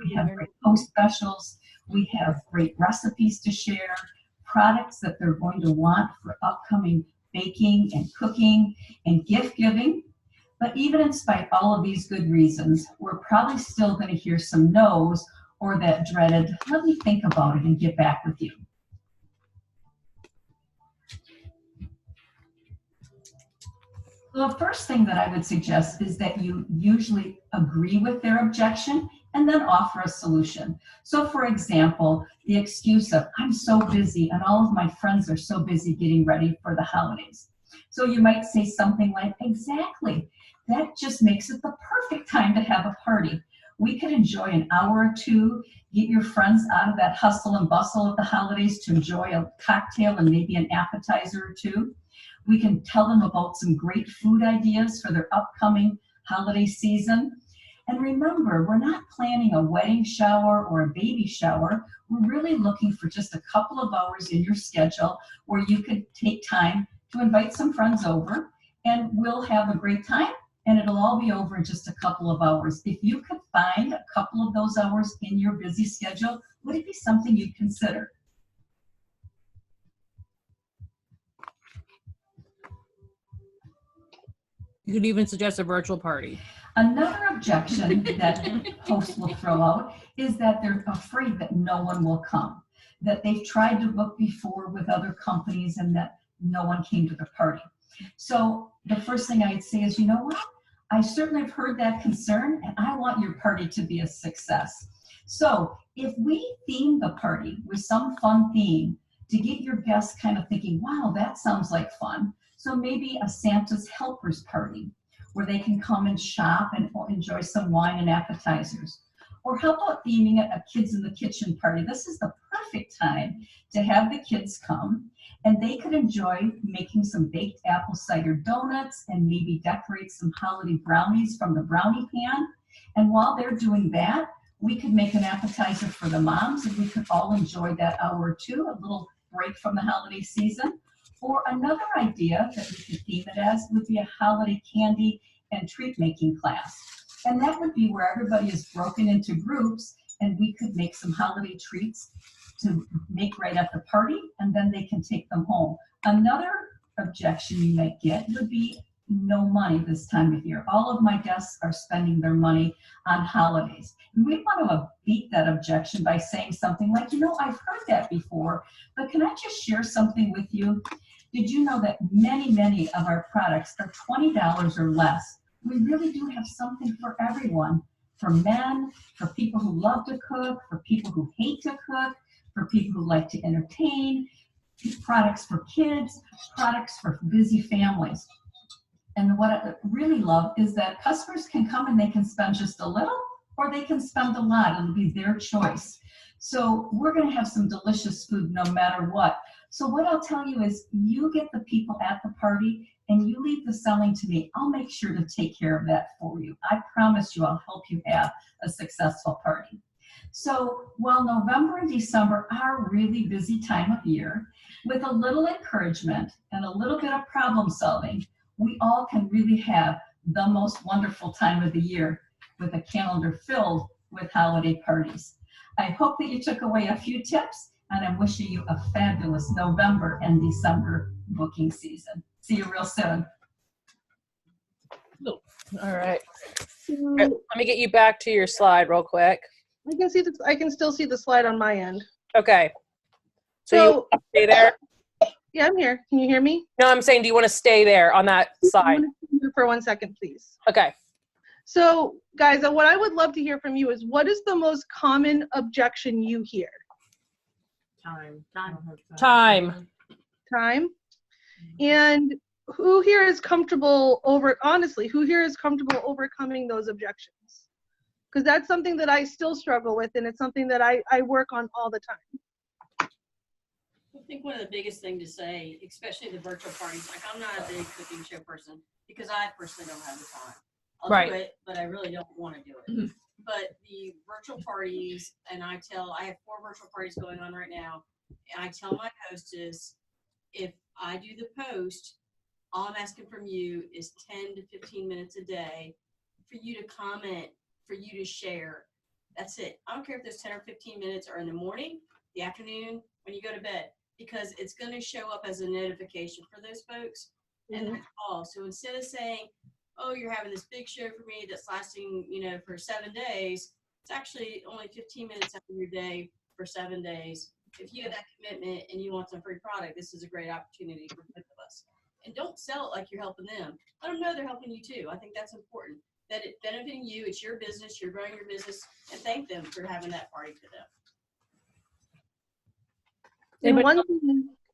We have great host specials. We have great recipes to share, products that they're going to want for upcoming baking and cooking and gift giving. But even in spite of all of these good reasons, we're probably still going to hear some no's or that dreaded, let me think about it and get back with you. The first thing that I would suggest is that you usually agree with their objection and then offer a solution. So for example, the excuse of, I'm so busy and all of my friends are so busy getting ready for the holidays. So you might say something like, exactly, that just makes it the perfect time to have a party. We could enjoy an hour or two, get your friends out of that hustle and bustle of the holidays to enjoy a cocktail and maybe an appetizer or two. We can tell them about some great food ideas for their upcoming holiday season. And remember, we're not planning a wedding shower or a baby shower. We're really looking for just a couple of hours in your schedule where you could take time to invite some friends over and we'll have a great time and it'll all be over in just a couple of hours. If you could find a couple of those hours in your busy schedule, would it be something you'd consider? You could even suggest a virtual party. Another objection that hosts will throw out is that they're afraid that no one will come, that they've tried to book before with other companies and that no one came to the party. So the first thing I'd say is, you know what? I certainly have heard that concern, and I want your party to be a success. So if we theme the party with some fun theme to get your guests kind of thinking, wow, that sounds like fun. So maybe a Santa's Helpers party where they can come and shop and enjoy some wine and appetizers. Or how about theming it a Kids in the Kitchen party? This is the perfect time to have the kids come and they could enjoy making some baked apple cider donuts and maybe decorate some holiday brownies from the brownie pan. And while they're doing that, we could make an appetizer for the moms and we could all enjoy that hour or two, a little break from the holiday season. Or another idea that we could theme it as would be a holiday candy and treat making class. And that would be where everybody is broken into groups and we could make some holiday treats to make right at the party and then they can take them home. Another objection you might get would be no money this time of year. All of my guests are spending their money on holidays. And we want to beat that objection by saying something like, you know, I've heard that before, but can I just share something with you? Did you know that many of our products are $20 or less? We really do have something for everyone, for men, for people who love to cook, for people who hate to cook, for people who like to entertain, products for kids, products for busy families. And what I really love is that customers can come and they can spend just a little or they can spend a lot. It'll be their choice. So we're going to have some delicious food no matter what. So what I'll tell you is you get the people at the party and you leave the selling to me. I'll make sure to take care of that for you. I promise you I'll help you have a successful party. So while November and December are a really busy time of year, with a little encouragement and a little bit of problem solving, we all can really have the most wonderful time of the year with a calendar filled with holiday parties. I hope that you took away a few tips, and I'm wishing you a fabulous November and December booking season. See you real soon. All right. Let me get you back to your slide real quick. I can still see the slide on my end. Okay. So you stay there? Yeah, I'm here. Can you hear me? No, I'm saying, do you want to stay there on that side? For 1 second, please. Okay. So, guys, what I would love to hear from you is what is the most common objection you hear? Time. And who here is comfortable who here is comfortable overcoming those objections? Because that's something that I still struggle with, and it's something that I work on all the time. I think one of the biggest things to say, especially the virtual parties, like I'm not a big cooking show person because I personally don't have the time. I'll do it, but I really don't want to do it. But the virtual parties, and I have 4 virtual parties going on right now, and I tell my hostess, if I do the post, all I'm asking from you is 10 to 15 minutes a day for you to comment, for you to share. That's it. I don't care if those 10 or 15 minutes are in the morning, the afternoon, when you go to bed, because it's going to show up as a notification for those folks. And that's all. So instead of saying, oh, you're having this big show for me that's lasting, for 7 days, it's actually only 15 minutes out of your day for 7 days. If you have that commitment and you want some free product, this is a great opportunity for both of us. And don't sell it like you're helping them. Let them know they're helping you too. I think that's important. That it's benefiting you, it's your business, you're growing your business, and thank them for having that party for them.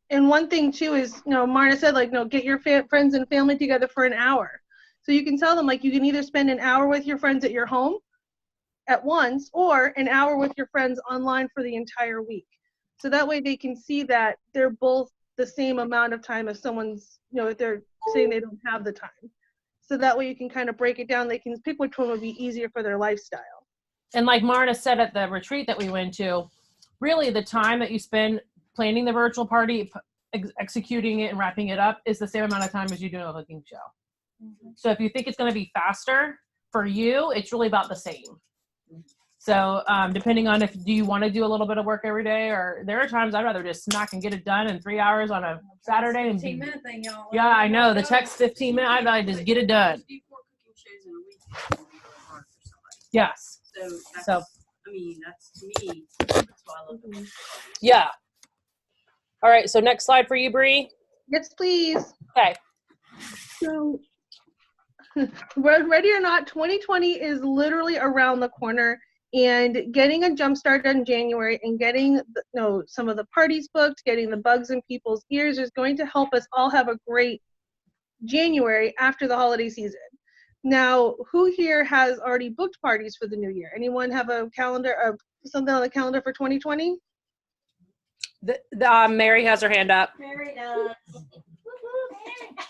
And one thing too is, Marna said, get your friends and family together for an hour. So you can tell them, you can either spend an hour with your friends at your home at once, or an hour with your friends online for the entire week. So that way they can see that they're both the same amount of time as someone's, if they're saying they don't have the time. So that way you can kind of break it down. They can pick which one would be easier for their lifestyle. And like Marna said at the retreat that we went to, really the time that you spend planning the virtual party, executing it and wrapping it up is the same amount of time as you do a cooking show. So if you think it's going to be faster for you, it's really about the same. So depending on do you want to do a little bit of work every day, or there are times I'd rather just smack and get it done in 3 hours on a Saturday. And 15-minute thing, y'all. yeah, I know. The text 15 minutes, I'd rather just get it done. Do 4 cooking shows in a week. It would be really hard for somebody. Yes. So I mean, that's to me, that's why I love the Yeah. All right. So next slide for you, Bree. Yes, please. Okay. So, ready or not, 2020 is literally around the corner, and getting a jump start in January and getting some of the parties booked, getting the bugs in people's ears is going to help us all have a great January after the holiday season. Now, who here has already booked parties for the new year? Anyone have a calendar of something on the calendar for 2020? Mary has her hand up. Mary does.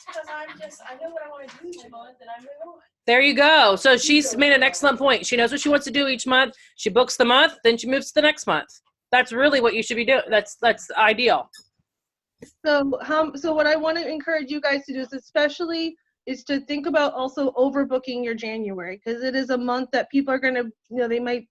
Because I know what I want to do each month and I move on. There you go. So she's made an excellent point. She knows what she wants to do each month. She books the month, then she moves to the next month. That's really what you should be doing. That's ideal. So what I want to encourage you guys to do is to think about also overbooking your January, because it is a month that people are going to, they might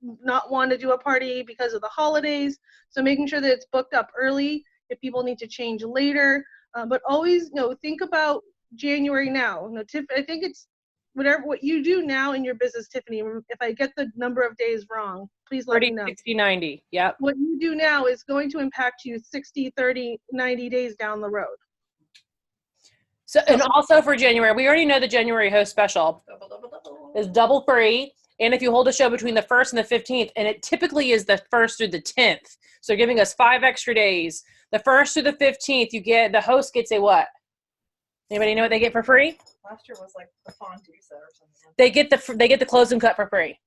not want to do a party because of the holidays. So making sure that it's booked up early if people need to change later. But always, think about January now. I think it's what you do now in your business, Tiffany. If I get the number of days wrong, please let me know. 60, 90. Yep. What you do now is going to impact you 60, 30, 90 days down the road. So, and also for January, we already know the January host special is double free. And if you hold a show between the 1st and the 15th, and it typically is the 1st through the 10th. So giving us 5 extra days. The 1st through the 15th, the host gets a what? Anybody know what they get for free? Last year was like the fondue set or something. They get the close and cut for free.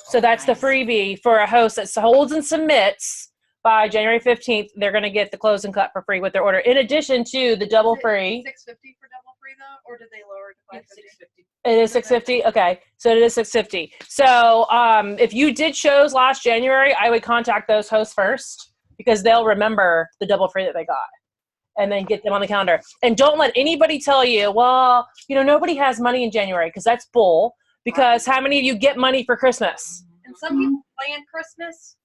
So that's the freebie for a host that holds and submits by January 15th. They're going to get the close and cut for free with their order, in addition to the double free. $6.50 for double free though, or did they lower it to $5.50? It is $6.50. Okay, so it is $6.50. So if you did shows last January, I would contact those hosts first, because they'll remember the double free that they got, and then get them on the calendar. And don't let anybody tell you, well, nobody has money in January, because that's bull. Because how many of you get money for Christmas? And some people plan Christmas.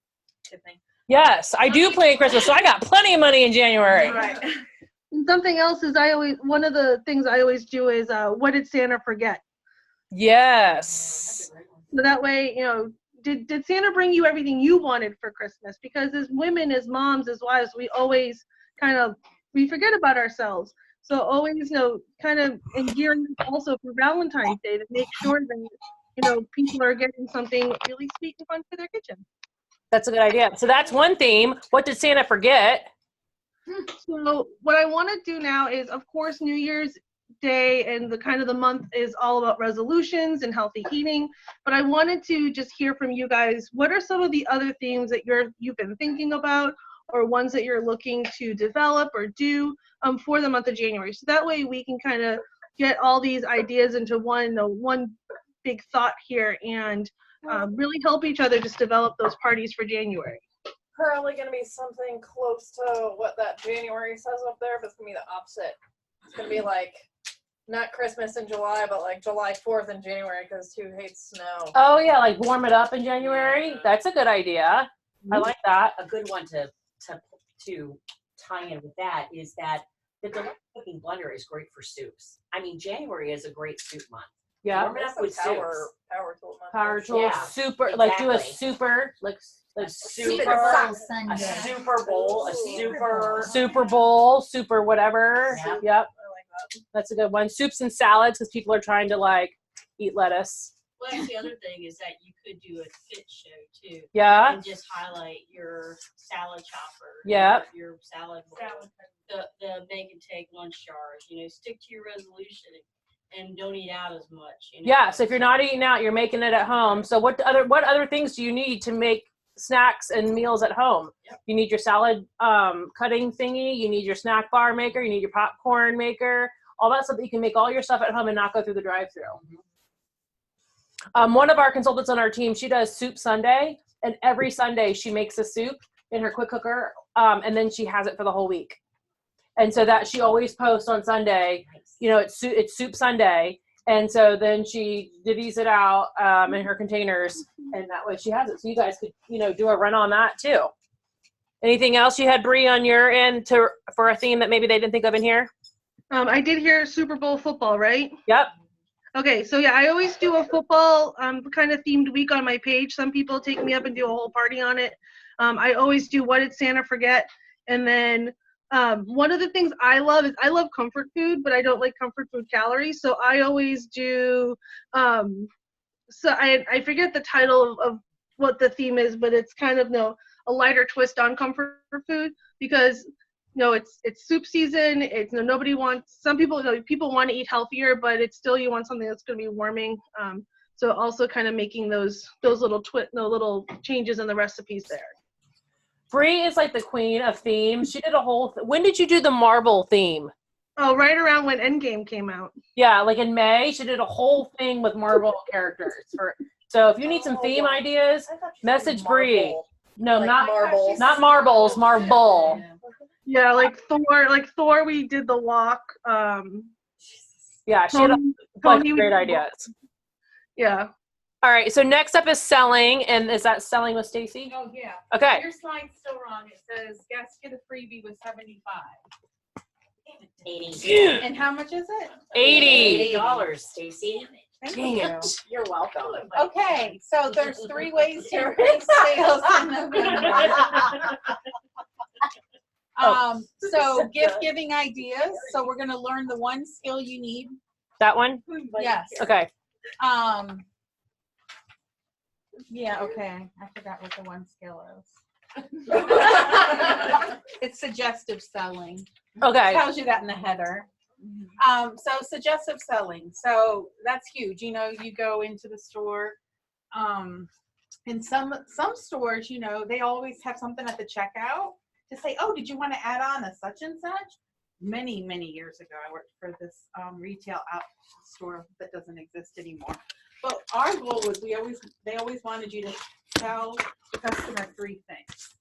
Tiffany. Yes, I do plan Christmas, so I got plenty of money in January. Right. And something else is one of the things I always do is what did Santa forget? Yes. So that way, did Santa bring you everything you wanted for Christmas? Because as women, as moms, as wives, we always we forget about ourselves. So always, kind of gearing also for Valentine's Day to make sure that, people are getting something really sweet and fun for their kitchen. That's a good idea. So that's one theme. What did Santa forget? So what I want to do now is, of course, New Year's Day and the month is all about resolutions and healthy eating. But I wanted to just hear from you guys. What are some of the other themes that you've been thinking about, or ones that you're looking to develop or do for the month of January? So that way we can kind of get all these ideas into one big thought here and really help each other just develop those parties for January. Probably going to be something close to what that January says up there, but it's going to be the opposite. It's going to be like, not Christmas in July, but like July 4th in January, because who hates snow? Oh, yeah, like warm it up in January. That's a good idea. I like that. A good one to tie in with that is that the Deluxe Cooking Blender is great for soups. I mean, January is a great soup month. Yeah. Warm it up with soups. Power tool. Power tool, Yeah, super, like do a exactly. super, like Super, Sock a Sunday. Super Bowl, a Super Bowl, super whatever. Yeah. Yep. I like that. That's a good one. Soups and salads, because people are trying to eat lettuce. Well, that's the other thing is that you could do a fit show too. Yeah. And just highlight your salad chopper. Yeah. Your salad bowl. The make and take lunch jars. Stick to your resolution and don't eat out as much. Yeah. So if you're not eating out, you're making it at home. So what other things do you need to make snacks and meals at home? Yep. You need your salad cutting thingy. You need your snack bar maker. You need your popcorn maker. All that stuff that you can make all your stuff at home and not go through the drive-through. One of our consultants on our team, she does Soup Sunday, and every Sunday she makes a soup in her quick cooker, and then she has it for the whole week. And so that she always posts on Sunday, you know, it's Soup Sunday. And so then she divvies it out in her containers, and that way she has it. So you guys could, you know, do a run on that too. Anything else you had, Bree, on your end for a theme that maybe they didn't think of in here? I did hear Super Bowl football, right? Yep. Okay, so yeah, I always do a football kind of themed week on my page. Some people take me up and do a whole party on it. I always do What Did Santa Forget? And then one of the things I love is I love comfort food, but I don't like comfort food calories. So I always do, so I forget the title of what the theme is, but it's kind of a lighter twist on comfort food, because it's soup season. It's nobody wants, some people people want to eat healthier, but it's still, you want something that's going to be warming. So also kind of making those little little changes in the recipes there. Bree is like the queen of themes. She did a whole. When did you do the Marvel theme? Oh, right around when Endgame came out. Yeah, like in May, she did a whole thing with Marvel characters. So if you need some theme ideas, message Bree. No, Like not marbles. Not marbles, Marble. Yeah, like Thor, we did the walk. Yeah, she had a bunch of great ideas. Yeah. All right, so next up is selling, and is that selling with Stacy? Oh, yeah. Okay. Your slide's still wrong. It says guests get a freebie with 75. 80. And how much is it? $80, Stacy. Thank Dang you. it. You're welcome. Okay, so there's 3 ways to raise sales in November. So gift giving ideas. So we're going to learn the one skill you need. That one? Yes. Okay. Yeah, okay. I forgot what the one skill is. It's suggestive selling. Okay. It tells you that in the header. So suggestive selling. So that's huge. You know, you go into the store. In some stores, you know, they always have something at the checkout to say, oh, did you want to add on a such and such? Many, many years ago, I worked for this retail store that doesn't exist anymore. But our goal was they always wanted you to tell the customer 3 things,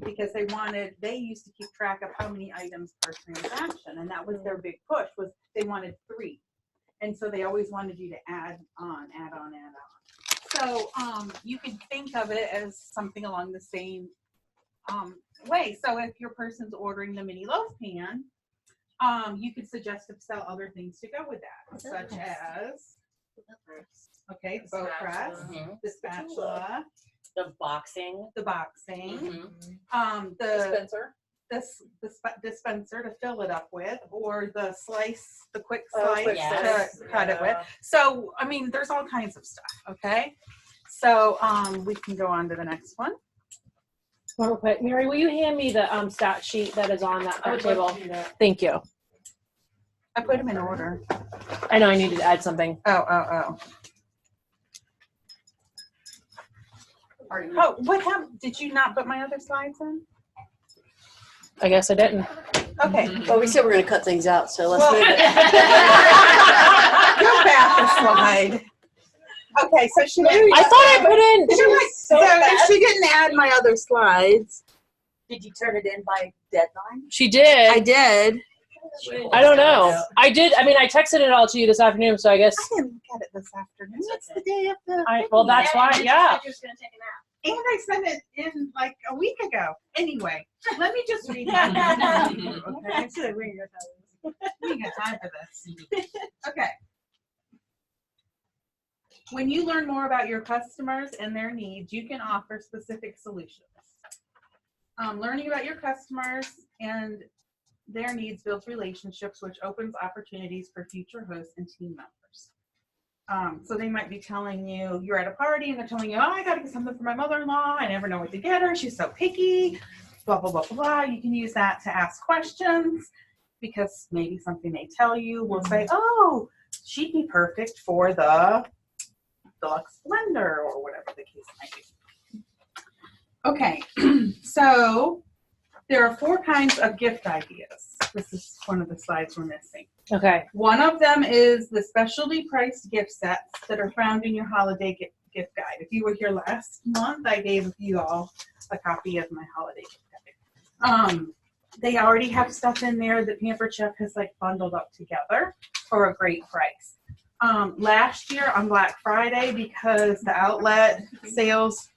because they used to keep track of how many items per transaction, and that was their big push, was they wanted 3. And so they always wanted you to add on. So you could think of it as something along the same way. So if your person's ordering the mini loaf pan, you could suggest to sell other things to go with that, such as boat press, the spatula, the boxing, the dispenser to fill it up with, or the quick slice to cut it with. So I mean, there's all kinds of stuff. Okay, so we can go on to the next one. Real quick, Mary, will you hand me the stat sheet that is on that table? Thank you. I put them in order. I know I needed to add something. Oh, what happened? Did you not put my other slides in? I guess I didn't. Okay. Well, we said we're going to cut things out, so let's move it. Go back a slide. Okay, so she. I thought I put in. So if she didn't add my other slides. Did you turn it in by deadline? She did. I did. I don't know. I did. I mean, I texted it all to you this afternoon, so I guess. I didn't look at it this afternoon. It's the day of the. Well, that's why. Yeah. And I sent it in like a week ago. Anyway, let me just read it. Okay. I should have read it. We ain't got time for this. Okay. When you learn more about your customers and their needs, you can offer specific solutions. Learning about your customers and their needs builds relationships, which opens opportunities for future hosts and team members. So they might be telling you, you're at a party and they're telling you, oh, I got to get something for my mother-in-law. I never know what to get her. She's so picky, blah, blah, blah, blah. You can use that to ask questions, because maybe something they tell you will say, oh, she'd be perfect for the Deluxe Blender, or whatever the case might be. Okay, so there are 4 kinds of gift ideas. This is one of the slides we're missing. Okay. One of them is the specialty priced gift sets that are found in your holiday gift guide. If you were here last month, I gave you all a copy of my holiday gift guide. they already have stuff in there that Pampered Chef has like bundled up together for a great price. Last year on Black Friday, because the outlet sales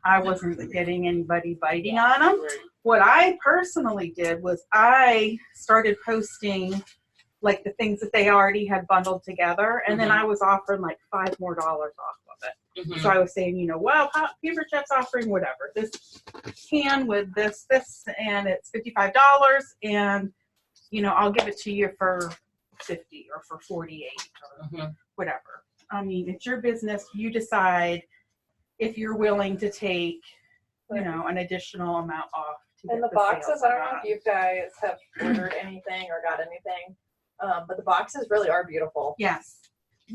I wasn't getting anybody biting on them. What I personally did was I started posting like the things that they already had bundled together, and then I was offering like $5 more off of it. So I was saying, well, Pampered Chef's offering whatever. This can with this, and it's $55, and I'll give it to you for 50 or for 48 or whatever. I mean, it's your business. You decide if you're willing to take, an additional amount off. And the boxes, I don't know if you guys have ordered anything or got anything, but the boxes really are beautiful. Yes.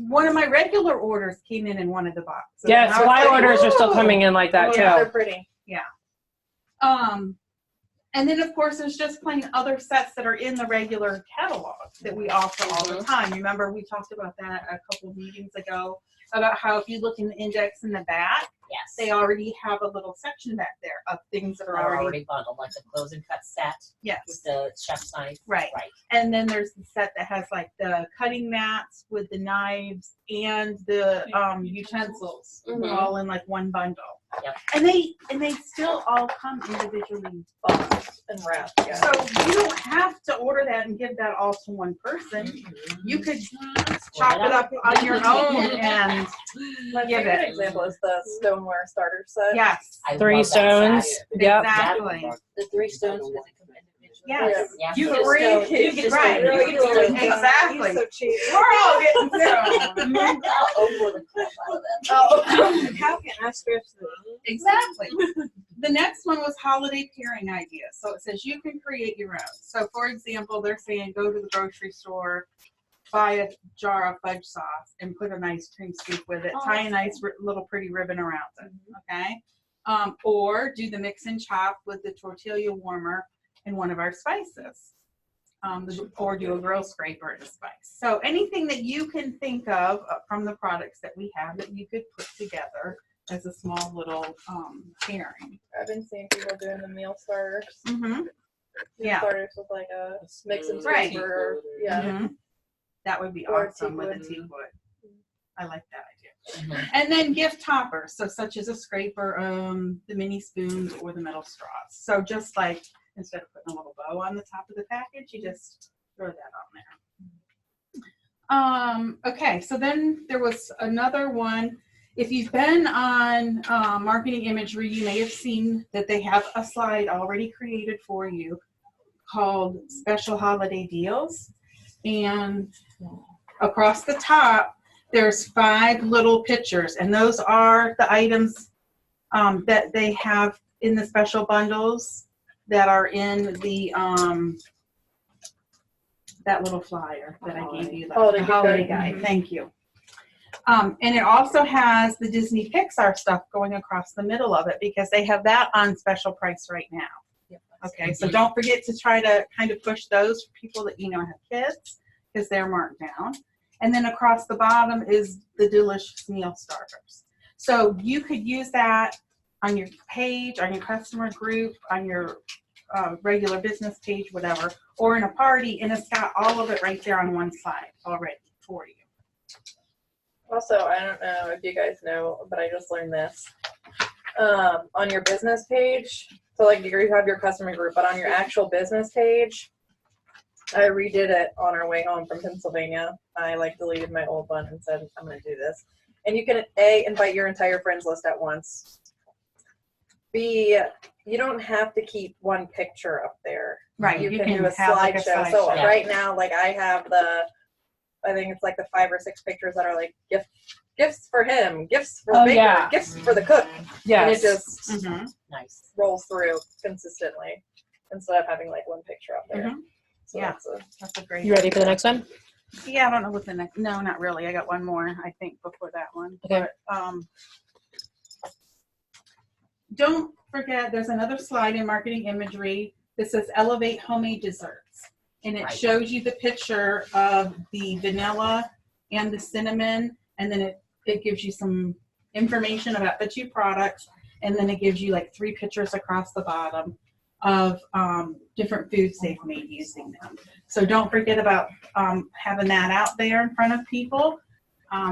One of my regular orders came in one of the boxes. Yeah, supply orders are still coming in like that too. Yeah, they're pretty. Yeah. And then of course there's just plain other sets that are in the regular catalog that we offer all the time. Remember we talked about that a couple of meetings ago about how if you look in the index in the back, Yes. they already have a little section back there of things that are already bundled, like the close and cut set yes. with the chef's knife. Right. And then there's the set that has like the cutting mats with the knives and the utensils all in like one bundle. Yep. And they still all come individually boxed and wrapped. Yeah. So you don't have to order that and give that all to one person. You could chop it up on your own and give a good it. example is the stoneware starter set. Yes. 3 stones. Yep. Exactly. The 3 stones with the Yes. Yeah. You So can you can just right. go- you can do it. Exactly. So cheap. We're all getting thrown. Over the crap out of them. How can I stress this? Exactly. The next one was holiday pairing ideas. So it says you can create your own. So for example, they're saying go to the grocery store, buy a jar of fudge sauce and put an ice cream scoop with it. Tie a nice little pretty ribbon around it. Okay. Or do the mix and chop with the tortilla warmer and one of our spices. Or do a grill scraper and a spice. So anything that you can think of from the products that we have that you could put together as a small little pairing. I've been seeing people doing the meal starters. Meal Yeah. starters with like a mix and Right. scraper. Yeah. That would be Or awesome with a teakwood. teakwood. I like that idea. And then gift toppers, so such as a scraper, the mini spoons or the metal straws. So just like instead of putting a little bow on the top of the package, you just throw that on there. Okay, so then there was another one. If you've been on Marketing Imagery, you may have seen that they have a slide already created for you called Special Holiday Deals. And across the top, there's 5 little pictures, and those are the items that they have in the special bundles that are in the that little flyer that I gave you, the holiday guide. Thank you. And it also has the Disney Pixar stuff going across the middle of it because they have that on special price right now. Okay, so don't forget to try to kind of push those for people that have kids because they're marked down. And then across the bottom is the delicious meal starters. So you could use that on your page, on your customer group, on your regular business page, whatever, or in a party, and it's got all of it right there on one slide already for you. Also, I don't know if you guys know, but I just learned this. On your business page, so like you have your customer group, but on your actual business page, I redid it on our way home from Pennsylvania. I deleted my old one and said, I'm going to do this. And you can invite your entire friends list at once. B, you don't have to keep one picture up there. Right. You can do a slideshow. So right now, I have I think it's the 5 or 6 pictures that are gifts for him, gifts for the baker, gifts for the cook. Yes. And it just nice rolls through consistently instead of having one picture up there. So yeah, that's a great. You ready for the next one? Yeah, I don't know what the next. No, not really. I got one more, I think, before that one. Okay. But, don't forget, there's another slide in Marketing Imagery that says Elevate Homemade Desserts. And it shows you the picture of the vanilla and the cinnamon. And then it gives you some information about the 2 products. And then it gives you 3 pictures across the bottom of different foods they've made using them. So don't forget about having that out there in front of people.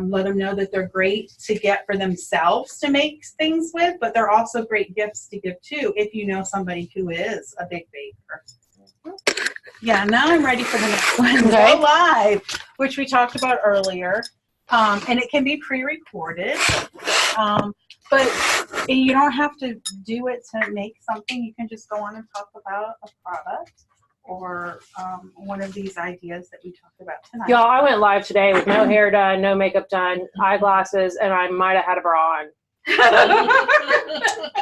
Let them know that they're great to get for themselves to make things with, but they're also great gifts to give too if you know somebody who is a big baker. Yeah, now I'm ready for the next one. Okay. Go live, which we talked about earlier. And it can be pre-recorded. But you don't have to do it to make something. You can just go on and talk about a product or one of these ideas that we talked about tonight. Y'all, I went live today with no hair done, no makeup done, eyeglasses, and I might have had a bra on.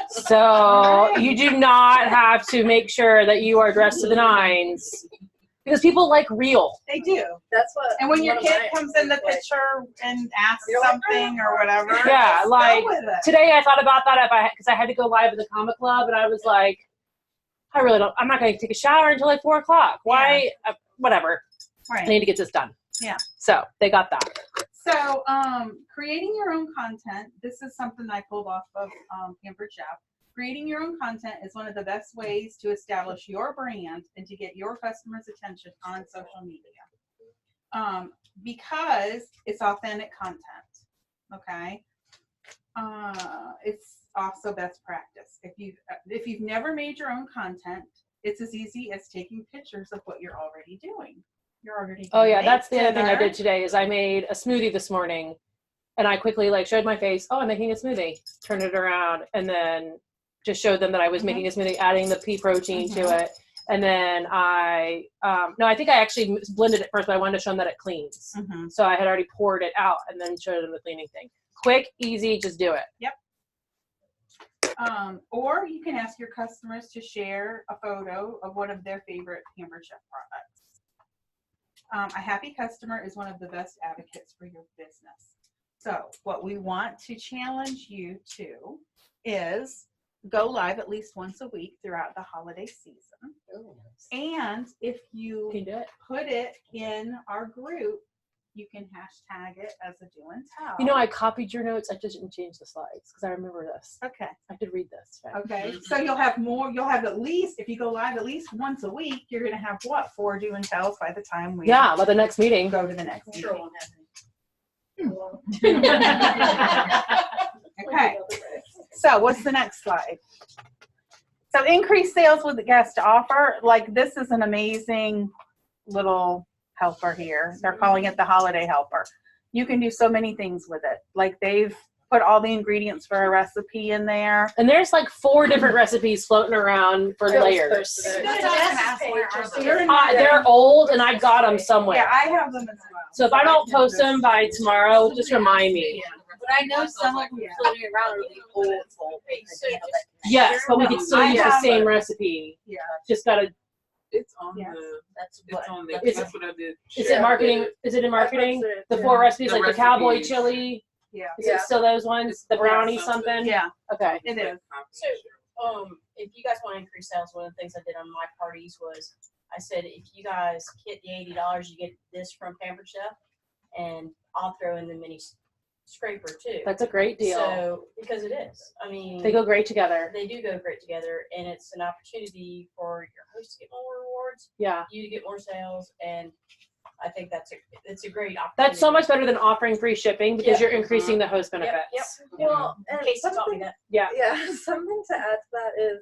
So you do not have to make sure that you are dressed to the nines because people like real. They do. That's what. And when your one of kid my comes in the exes was like. picture and asks You're like, something or whatever, Yeah, just like go with it. today I thought about that because I had to go live at the comic club and I was like, I'm not going to take a shower until like 4 o'clock. Why? Whatever. I Right. need to get this done. Yeah. So they got that. So, creating your own content, this is something I pulled off of Pampered Chef. Creating your own content is one of the best ways to establish your brand and to get your customers' attention on social media. Because it's authentic content, okay? It's also best practice. If you've never made your own content, it's as easy as taking pictures of what you're already doing. You're already doing Oh yeah, that's the other thing I dinner. did today is I made a smoothie this morning and I quickly like showed my face, oh, I'm making a smoothie, turned it around and then just showed them that I was making a smoothie, adding the pea protein to it. And then I think I actually blended it first, but I wanted to show them that it cleans. So I had already poured it out and then showed them the cleaning thing. Quick, easy, just do it. Yep. Or you can ask your customers to share a photo of one of their favorite Pampered Chef products. A happy customer is one of the best advocates for your business. So what we want to challenge you to is go live at least once a week throughout the holiday season. And if you put it in our group, you can hashtag it as a do and tell. You know, I copied your notes. I just didn't change the slides because I remember this. Okay. I could read this. Okay. So you'll have at least, if you go live at least once a week, you're going to have 4 do and tells by the time we by the next meeting. Go to the next meeting. Sure won't have Okay. So what's the next slide? So increase sales with the guest offer. Like this is an amazing little helper here. They're calling it the holiday helper. You can do so many things with it. Like they've put all the ingredients for a recipe in there. And there's like 4 different recipes floating around for layers. They're old and I got them somewhere. Yeah, I have them as well. So if I don't post them by tomorrow, just remind me. But I know some of them floating around are the old pages. Yes, but we can still use the same recipe. Yeah. Just gotta. It's on Yes. it's on the, Is that's what I did. Is it marketing? Is it in marketing? The 4 recipes, The like the cowboy recipes. chili. Yeah. Is it still those ones? The brownie something? Yeah. Okay. It is. So, if you guys want to increase sales, one of the things I did on my parties was I said, if you guys hit the $80, you get this from Pampered Chef, and I'll throw in the mini scraper too. That's a great deal. So, because it is. I mean, They go great together. They do go great together, and it's an opportunity for your host to get more rewards, Yeah. you to get more sales, and I think it's a great opportunity. That's so much better than offering free shipping because Yep. you're increasing the host benefits. Yep. Well, and Casey taught me something, that. Yeah. yeah, something to add to that is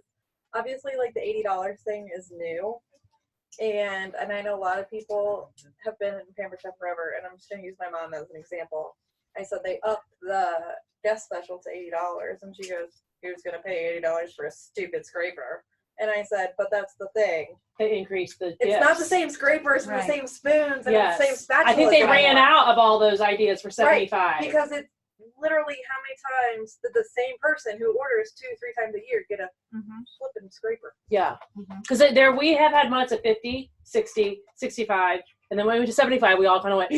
obviously like the $80 thing is new. And I know a lot of people have been in Pampered Chef forever, and I'm just gonna use my mom as an example. I said they upped the guest special to $80, and she goes, "You're just gonna pay $80 for a stupid scraper?" And I said, "But that's the thing. They increased the. It's not the same scrapers and Right. the same spoons and Yes. the same spatulas." I think they ran anymore. out of all those ideas for Right, $75. because it's literally how many times did the same person who orders 2-3 times a year get a flipping scraper? Yeah. Because there we have had months at 50, 60, 65, and then when we went to 75, we all kind of went.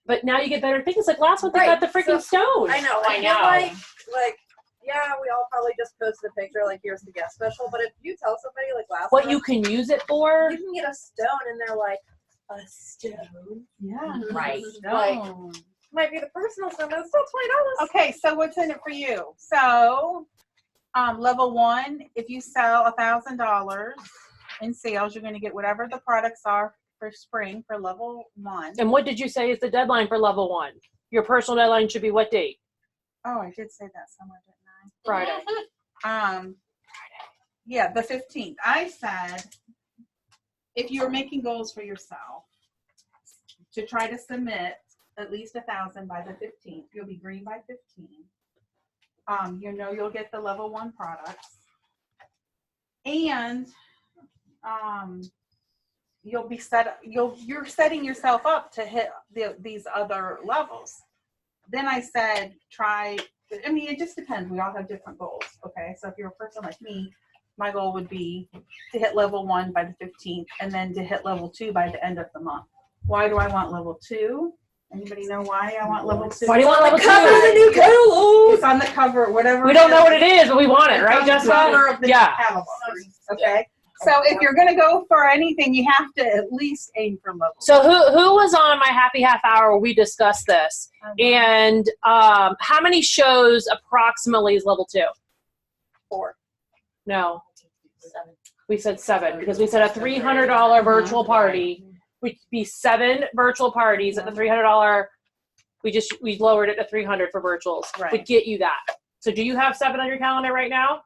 But now you get better things. Like last month, they got the freaking stone. I know. I know. Like, yeah, we all probably just posted a picture, like, here's the guest special. But if you tell somebody, like last What month, you can use it for. you can get a stone, and they're like, a stone? Yeah. Right. Like, might be the personal stone, but it's still $20. Okay, so what's in it for you? So Level 1, if you sell $1,000 in sales, you're going to get whatever the products are for spring for level 1. And what did you say is the deadline for level 1? Your personal deadline should be what date? Oh, I did say that somewhere, didn't Friday. I? Yeah, the 15th. I said if you're making goals for yourself to try to submit at least 1,000 by the 15th, you'll be green by 15. You know you'll get the level 1 products, and you'll be you're setting yourself up to hit these other levels. Then I said it just depends. We all have different goals. Okay, so if you're a person like me, my goal would be to hit level 1 by the 15th, and then to hit level 2 by the end of the month. Why do I want level 2? Anybody know why I want level 2? Why do you want level 2? It's on the cover, whatever. We don't know what it is, but we want it, right, Jessica? Cover of the Yeah. catalog. Okay. So if you're gonna go for anything, you have to at least aim for level. So who was on my happy half hour where we discussed this? And how many shows approximately is level 2? 4. No. 7. We said 7 because we said a $300 virtual party would be 7 virtual parties at the $300. We lowered it to 300 for virtuals. Right. Would get you that. So do you have 7 on your calendar right now?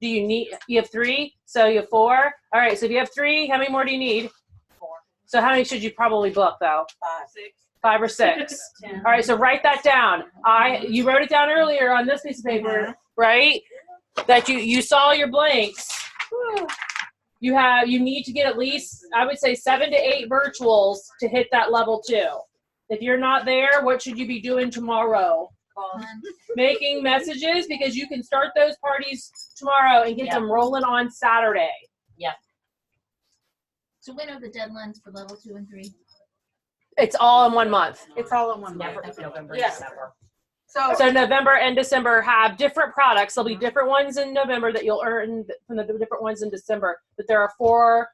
Do you have 3? So you have 4. All right. So if you have 3, how many more do you need? 4. So how many should you probably book though? 5. 6. 5 or 6. All right. So write that down. You wrote it down earlier on this piece of paper, right? That you saw your blanks. You need to get at least, I would say 7 to 8 virtuals to hit that level 2. If you're not there, what should you be doing tomorrow? Making messages, because you can start those parties tomorrow and get them rolling on Saturday. Yeah. So when are the deadlines for level 2 and 3? It's all in 1 month. It's all in 1 month. November, Yeah. December. So November and December have different products. There'll be different ones in November that you'll earn from the different ones in December. But there are 4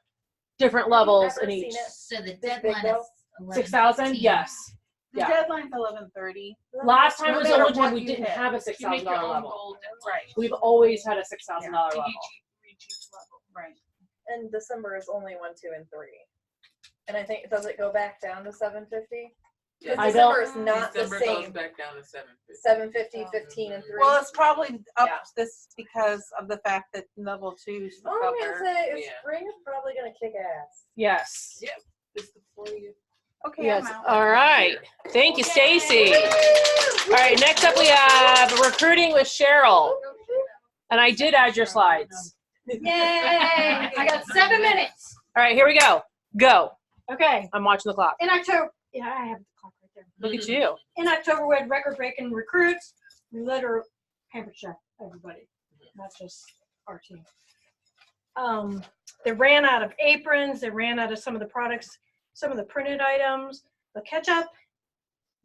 different levels in each. So the deadline is 6,000? Yes. The Yeah. deadline's 11:30. Last time was the No matter only time what we you didn't hit. have a You make $6,000 your own level. goal deadline. Right. We've always had a $6,000 level. Reach each level. Right. And December is only 1, 2, and 3. And I think, does it go back down to 750? Because I December don't- is not December the goes same. back down to 750. 750, 15, and 3. Well, it's probably up Yeah. this because of the fact that level 2's I'm gonna covered. say Yeah. spring is probably gonna kick ass. Yes. Yep. It's the 40th. Okay, Yes. I'm out. All right. Thank you, Stacy. All right. Next up, we have recruiting with Cheryl. And I did add your slides. Yay! I got 7 minutes. All right. Here we go. Go. Okay. I'm watching the clock. In October, yeah, I have the clock right there. Look at you. In October, we had record-breaking recruits. We let her Pampered Chef, everybody, not just our team. They ran out of aprons. They ran out of some of the products, some of the printed items. They'll catch up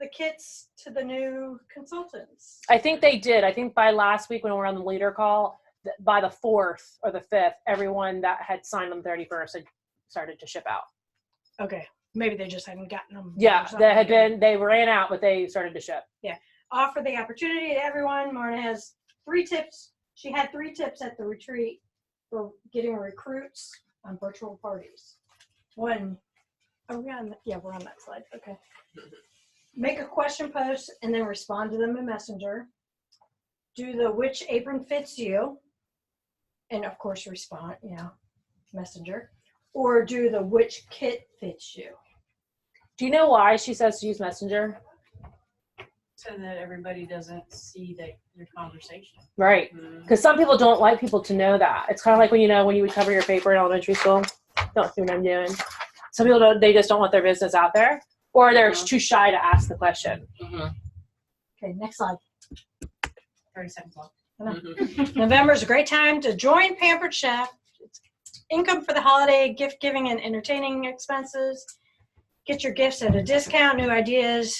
the kits to the new consultants. I think they did. I think by last week when we were on the leader call, by the 4th or the 5th, everyone that had signed on the 31st had started to ship out. Okay, maybe they just hadn't gotten them. Yeah, or something. they ran out, but they started to ship. Offer the opportunity to everyone. Marna has 3 tips. She had 3 tips at the retreat for getting recruits on virtual parties. 1, are we on? Yeah, we're on that slide. Okay. Make a question post and then respond to them in Messenger. Do the which apron fits you, and of course respond, Messenger, or do the which kit fits you. Do you know why she says to use Messenger? So that everybody doesn't see your conversation. Right. Because some people don't like people to know that. It's kind of like when you would cover your paper in elementary school. Don't see what I'm doing. Some people don't. They just don't want their business out there, or they're too shy to ask the question. Okay, next slide. 30 seconds left. November is a great time to join Pampered Chef. It's income for the holiday, gift giving, and entertaining expenses. Get your gifts at a discount, new ideas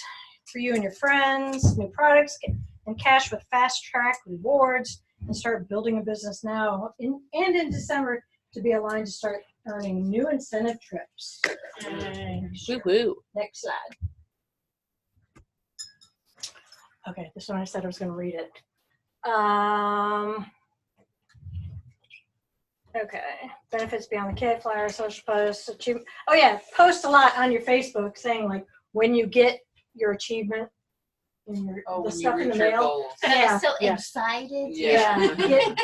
for you and your friends, new products, and cash with fast track rewards, and start building a business now. In December to be aligned to start earning new incentive trips. Woo-hoo. Next slide. Okay, this one I said I was going to read it. Okay. Benefits beyond the kit, flyer, social posts, achievement. Oh yeah, post a lot on your Facebook saying like when you get your achievement and your the when you stuff in the reach your mail. goals. And Yeah, I'm so yeah. excited. Yeah.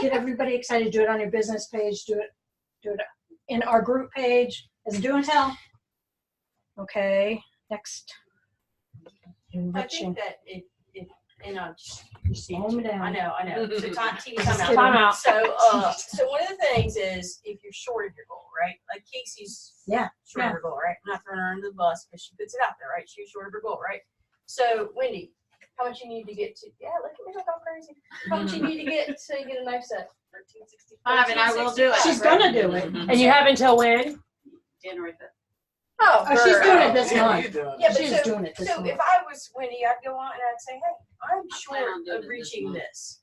Get everybody excited. Do it on your business page. Do it in our group page. Is it doing tell? Okay. Next. I Enriching. think that it and I'll just Slow me down. I know. So time TV Just time kidding. out. So one of the things is if you're short of your goal, right? Like Casey's short of her goal, right? I'm not throwing her under the bus because she puts it out there, right? She's short of her goal, right? So Wendy, how much you need to get to? Yeah, look at me, look how crazy. How much you need to get to get a knife set? 1365, and I will do it. She's gonna do it. And you have until when? January 5th. Oh, she's doing it this Yeah, month. you do it. Yeah, but She's doing it this so month. if I was Wendy, I'd go on and I'd say, hey, I'm plan on short doing of it this reaching month. this.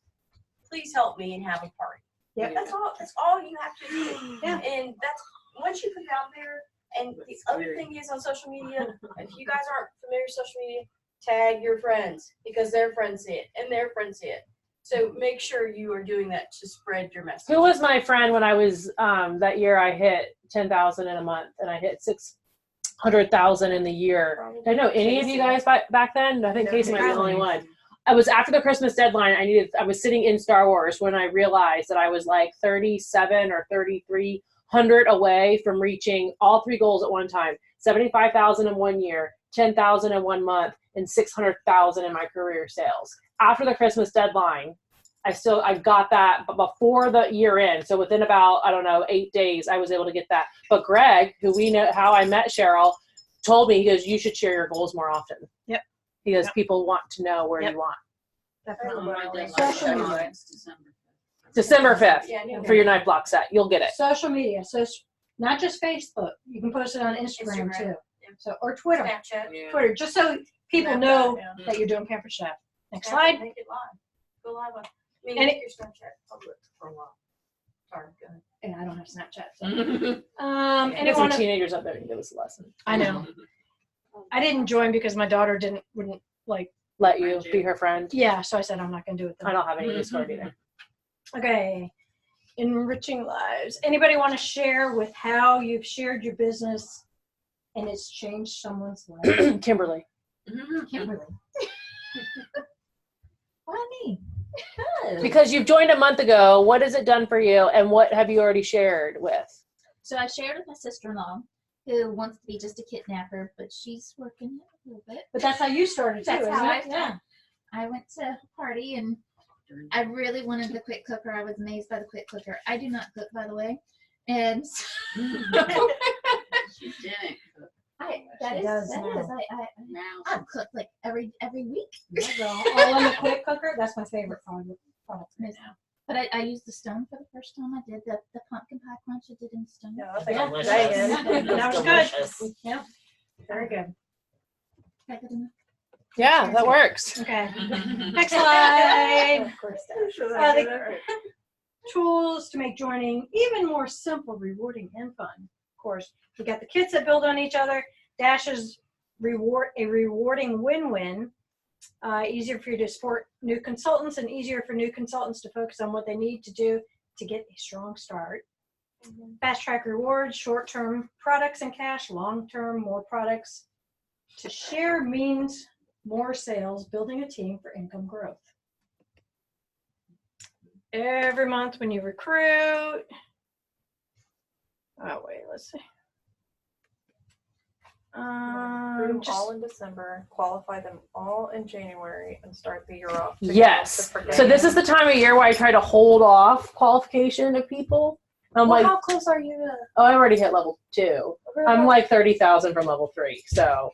Please help me and have a party. Yep. That's all you have to do. Yeah. And that's once you put it out there. And the other thing is on social media, if you guys aren't familiar with social media, tag your friends because their friends see it and their friends see it. So make sure you are doing that to spread your message. Who was my friend when I was that year? I hit 10,000 in a month, and I hit 600,000 in the year. Did I know any of you guys back then? I think Casey might be the only one. I was after the Christmas deadline. I was sitting in Star Wars when I realized that I was like 37 or 3,300 away from reaching all three goals at one time: 75,000 in 1 year, 10,000 in 1 month, and 600,000 in my career sales. After the Christmas deadline, I got that, but before the year end, so within about, 8 days, I was able to get that. But Greg, who we know how I met Cheryl, told me, he goes, you should share your goals more often. Yep. Because people want to know where you want. Social media. December 5th for your knife block set. You'll get it. Social media. So not just Facebook. You can post it on Instagram too. So or Twitter. Snapchat. Twitter, just so people know that you're doing Pampered Chef. Next slide. Make it live. Go live on. I mean, And make your Snapchat public for a while. Sorry, go ahead. And I don't have Snapchat. So. Get some Anyone? teenagers up there and give us a lesson. I know. I didn't join because my daughter wouldn't like let you be her friend. Yeah, so I said I'm not gonna do it. Then. I don't have any Discord either. Okay. Enriching lives. Anybody want to share with how you've shared your business and it's changed someone's life? Kimberly. Kimberly. Why me? Because you've joined a month ago. What has it done for you, and what have you already shared with? So I shared with my sister-in-law, who wants to be just a kidnapper, but she's working it a little bit. But that's how you started too, That's isn't how I it? started. I went to a party and I really wanted the quick cooker. I was amazed by the quick cooker. I do not cook, by the way, and She didn't cook. that She does is now. I cook like every week. All in the quick cooker. That's my favorite product right now. But I used the stone for the first time. I did the pumpkin pie crunch. I did in stone. Yeah, Delicious. that was Delicious. good. Yep. Very good. That good enough? Yeah, that works. Okay. Next slide. Of course that. The tools to make joining even more simple, rewarding, and fun. Of course, we got the kits that build on each other. Dash's rewarding win-win. Easier for you to support new consultants and easier for new consultants to focus on what they need to do to get a strong start. Fast track rewards, short-term products and cash, long-term more products. To share means more sales, building a team for income growth. Every month when you recruit. Oh, wait, let's see. Recruit them Just all in December, qualify them all in January, and start the year off. Yes. So this is the time of year where I try to hold off qualification of people. I'm Well, like, how close are you to? oh, I already hit level 2. I'm like 30,000 from level 3. So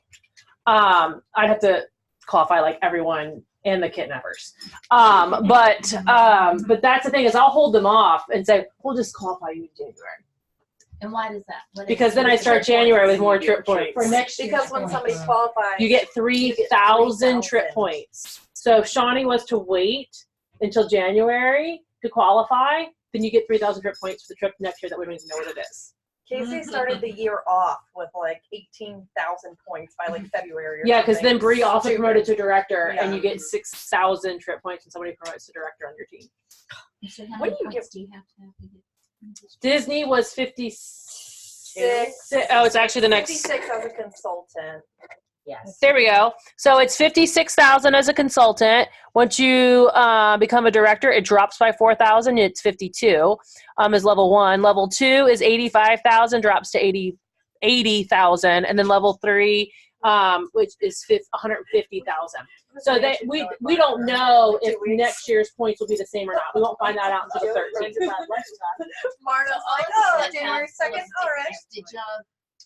I'd have to qualify like everyone and the kidnappers. But that's the thing is I'll hold them off and say, we'll just qualify you in January. And why does that? What is Because then it? I start January with more trip points. for next year. Because when somebody qualifies, You get 3,000 trip points. So if Shawnee was to wait until January to qualify, then you get 3,000 trip points for the trip next year that we don't even know what it is. Casey started the year off with like 18,000 points by like February. Or Yeah, because something. then Bree also Stupid. promoted to director, and Yeah. you get 6,000 trip points when somebody promotes to director on your team. So how When many do you points do you have to get? Disney was 56. Oh, it's actually the next. 56 as a consultant. Yes. There we go. So it's 56,000 as a consultant. Once you become a director, it drops by 4,000. It's 52 is level 1. Level 2 is 85,000, drops to 80,000, and then level 3, which is 150,000. So we don't know if next year's points will be the same or not. We won't find that out until the 13th. Marta's like, oh, January 2nd. All right.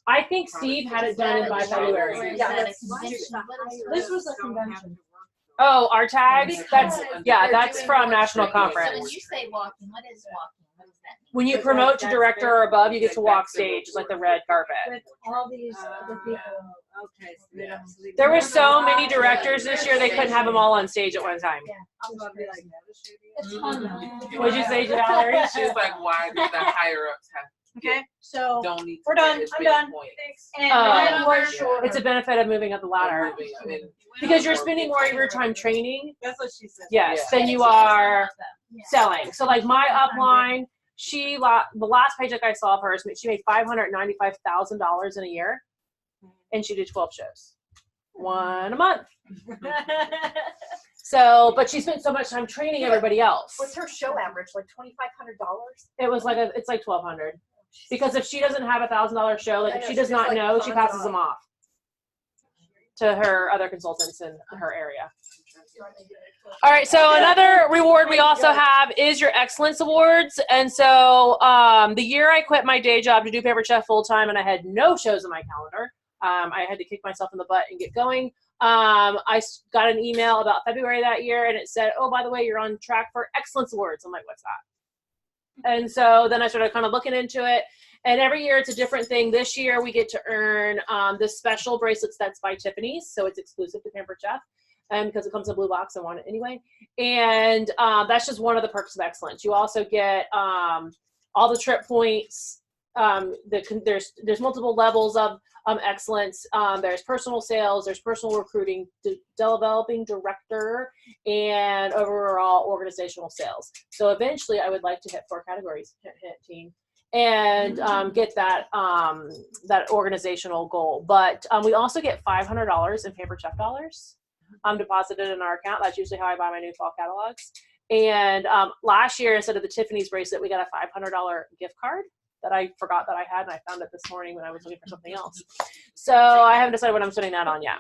I think Steve had it done by February. Yeah, This was a convention. Oh, our tags? That's from National So Conference. when you say walking, what is walking? What does that mean? When you promote to director or above, you get to walk stage. It's like the red carpet. With all these other people. Okay. There were so many directors this year, they couldn't have them all on stage at one time. It's fun though. What'd you say, Valerie? She's like, why did the higher ups have? Okay, so Don't need to we're done. get as I'm big done. points. And Oh. we're short. It's a benefit of moving up the ladder. I mean, Because you're spending more of your time training, That's what she said. yes, than you are selling. So like my upline, the last paycheck I saw of hers, she made $595,000 in a year, and she did 12 shows, 1 a month. So, but she spent so much time training everybody else. What's her show average? Like $2,500? It was like it's like $1,200, because if she doesn't have $1,000 show, like if she does not know, she passes them off to her other consultants in her area. All right, so another reward we also have is your Excellence Awards. And so the year I quit my day job to do Paper Chef full time and I had no shows on my calendar, I had to kick myself in the butt and get going. I got an email about February that year, and it said, oh, by the way, you're on track for Excellence Awards. I'm like, what's that? And so then I started kind of looking into it. And every year it's a different thing. This year we get to earn the special bracelets that's by Tiffany's. So it's exclusive to Pampered Chef. Because it comes in a blue box, I want it anyway. And that's just one of the perks of excellence. You also get all the trip points. There's multiple levels of excellence. There's personal sales, there's personal recruiting, developing director, and overall organizational sales. So eventually I would like to hit 4 categories, hint, team, and get that that organizational goal. But we also get $500 in Paper Chef dollars deposited in our account. That's usually how I buy my new fall catalogs. And last year, instead of the Tiffany's bracelet, we got a $500 gift card that I forgot that I had, and I found it this morning when I was looking for something else. So I haven't decided what I'm spending that on yet.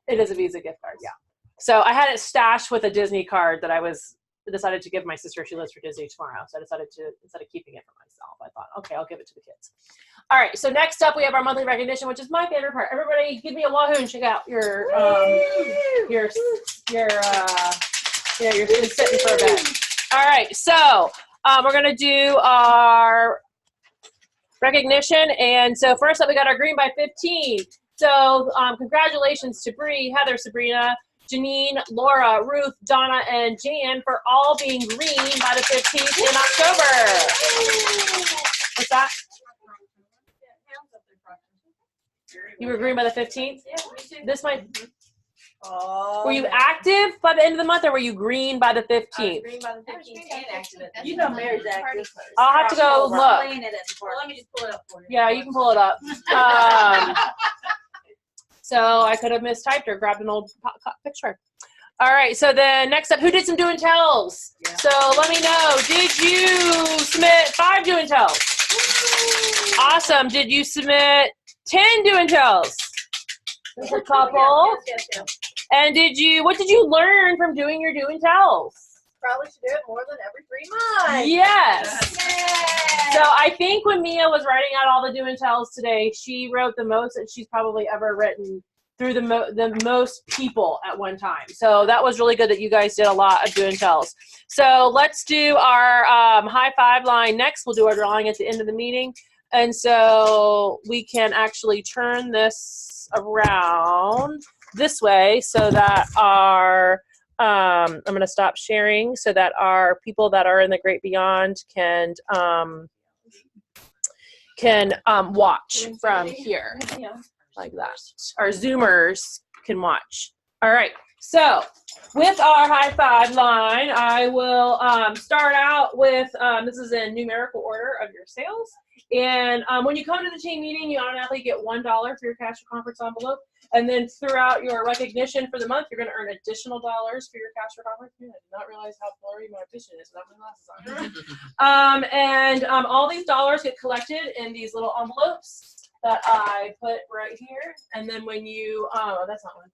It is a Visa gift card, yeah. So I had it stashed with a Disney card that I decided to give my sister. She lives for Disney tomorrow. So I decided to, instead of keeping it for myself, I thought, okay, I'll give it to the kids. All right, so next up we have our monthly recognition, which is my favorite part. Everybody give me a wahoo and check out you're sitting for a bit. All right, so we're gonna do our recognition. And so first up, we got our green by 15. So congratulations to Bree, Heather, Sabrina, Janine, Laura, Ruth, Donna, and Jan for all being green by the 15th in October. What's that? You were green by the 15th? Yeah, me too. This might. Oh, Were you active by the end of the month, or were you green by the 15th? Green by the 15th and active at the You know Mary's active. I'll have to go look. Well, let me just pull it up for you. Yeah, you can pull it up. So I could have mistyped or grabbed an old picture. All right, so then next up, who did some do and tells? Yeah. So let me know, did you submit 5 do and tells? Awesome. Did you submit 10 do and tells? There's a couple. Yes. And what did you learn from doing your do and tells? Probably should do it more than every 3 months. Yes. Yay. So I think when Mia was writing out all the do and tells today, she wrote the most that she's probably ever written through the most people at one time. So that was really good that you guys did a lot of do and tells. So let's do our high five line next. We'll do our drawing at the end of the meeting. And so we can actually turn this around this way so that our I'm going to stop sharing so that our people that are in the Great Beyond can watch from here like that. Our Zoomers can watch. All right. So with our high five line, I will start out with, this is in numerical order of your sales. And when you come to the team meeting, you automatically get $1 for your cash or conference envelope. And then throughout your recognition for the month, you're going to earn additional dollars for your cash or conference. I did not realize how blurry my vision is without my glasses on. All these dollars get collected in these little envelopes that I put right here. And then when you, that's not one.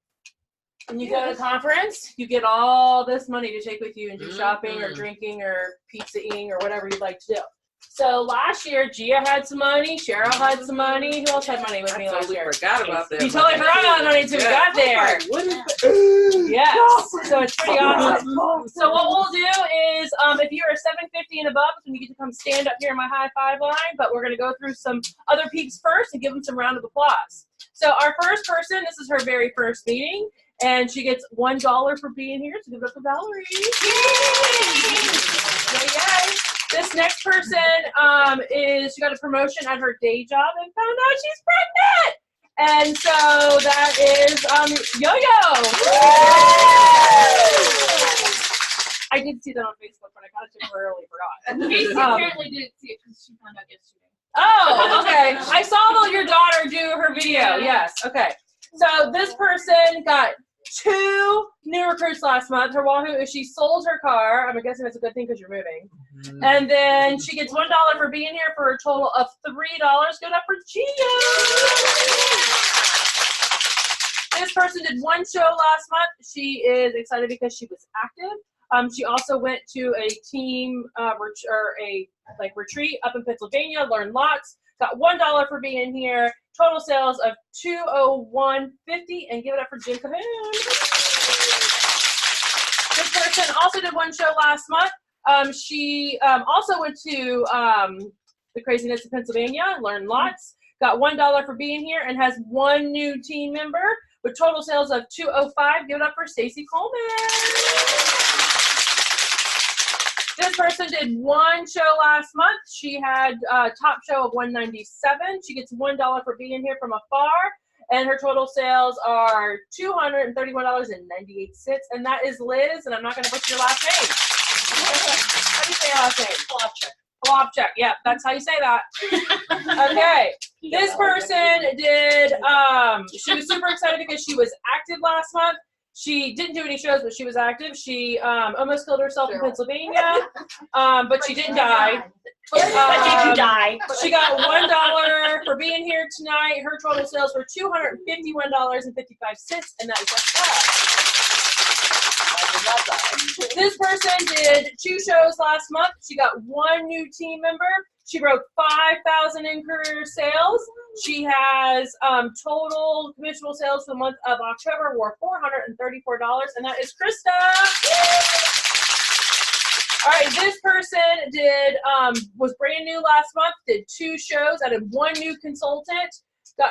When you go to a conference, you get all this money to take with you and do shopping or drinking or pizza eating or whatever you'd like to do. So last year, Gia had some money, Cheryl had some money. Who else had money with me last year? Forgot about that. You totally forgot about money until we got there. Yes, so it's pretty awesome. So what we'll do is, if you're a 750 and above, then you get to come stand up here in my high five line, but we're going to go through some other peeps first and give them some round of applause. So our first person, this is her very first meeting, and she gets $1 for being here, so give it up for Valerie. Yay. This next person she got a promotion at her day job and found out she's pregnant. And so that is Yo-Yo. I did see that on Facebook, but I kind of temporarily forgot. Casey apparently didn't see it because she found out yesterday. Oh, okay. I saw your daughter do her video. Yes. Okay. So this person got 2 new recruits last month. Her Wahoo is she sold her car. I'm guessing that's a good thing because you're moving. And then she gets $1 for being here for a total of $3. Good up for Gia. This person did 1 show last month. She is excited because she was active. She also went to a team retreat up in Pennsylvania, learned lots, got $1 for being here, total sales of $201.50, and give it up for Jim Cahoon. This person also did 1 show last month. She also went to the Craziness of Pennsylvania, learned lots, got $1 for being here, and has 1 new team member with total sales of $205. Give it up for Stacy Coleman. This person did 1 show last month. She had a top show of $197. She gets $1 for being here from afar, and her total sales are $231.98. And that is Liz, and I'm not going to butcher your last name. How do you say your last name? Flopcheck. Yeah, that's how you say that. Okay. This person did, she was super excited because she was active last month. She didn't do any shows, but she was active. She almost killed herself in Pennsylvania, but she didn't die. But did you die? She got $1 for being here tonight. Her total sales were $251.55, and that is what's up. This person did 2 shows last month. She got 1 new team member. She broke 5,000 in career sales. She has total commissionable sales for the month of October were $434, and that is Krista. All right, this person did was brand new last month. Did 2 shows. Added 1 new consultant.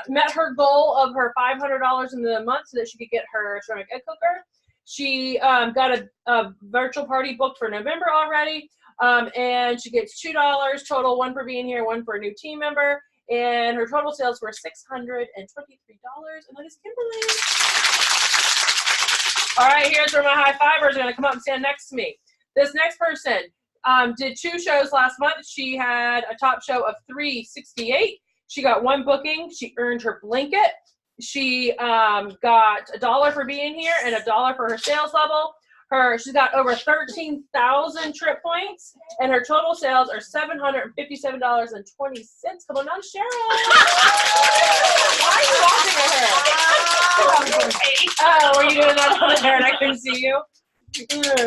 Met her goal of her $500 in the month so that she could get her ceramic egg cooker. She got a virtual party booked for November already. And she gets $2 total, 1 for being here, 1 for a new team member, and her total sales were $623, and that is Kimberly. All right, here's where my high fivers are going to come up and stand next to me. This next person did 2 shows last month. She had a top show of $368. She got 1 booking. She earned her blanket. She got $1 for being here and $1 for her sales level. She's got over 13,000 trip points, and her total sales are $757.20. Come on down, Cheryl. Why are you laughing at her? Oh, were you doing that on there and I couldn't see you? Right.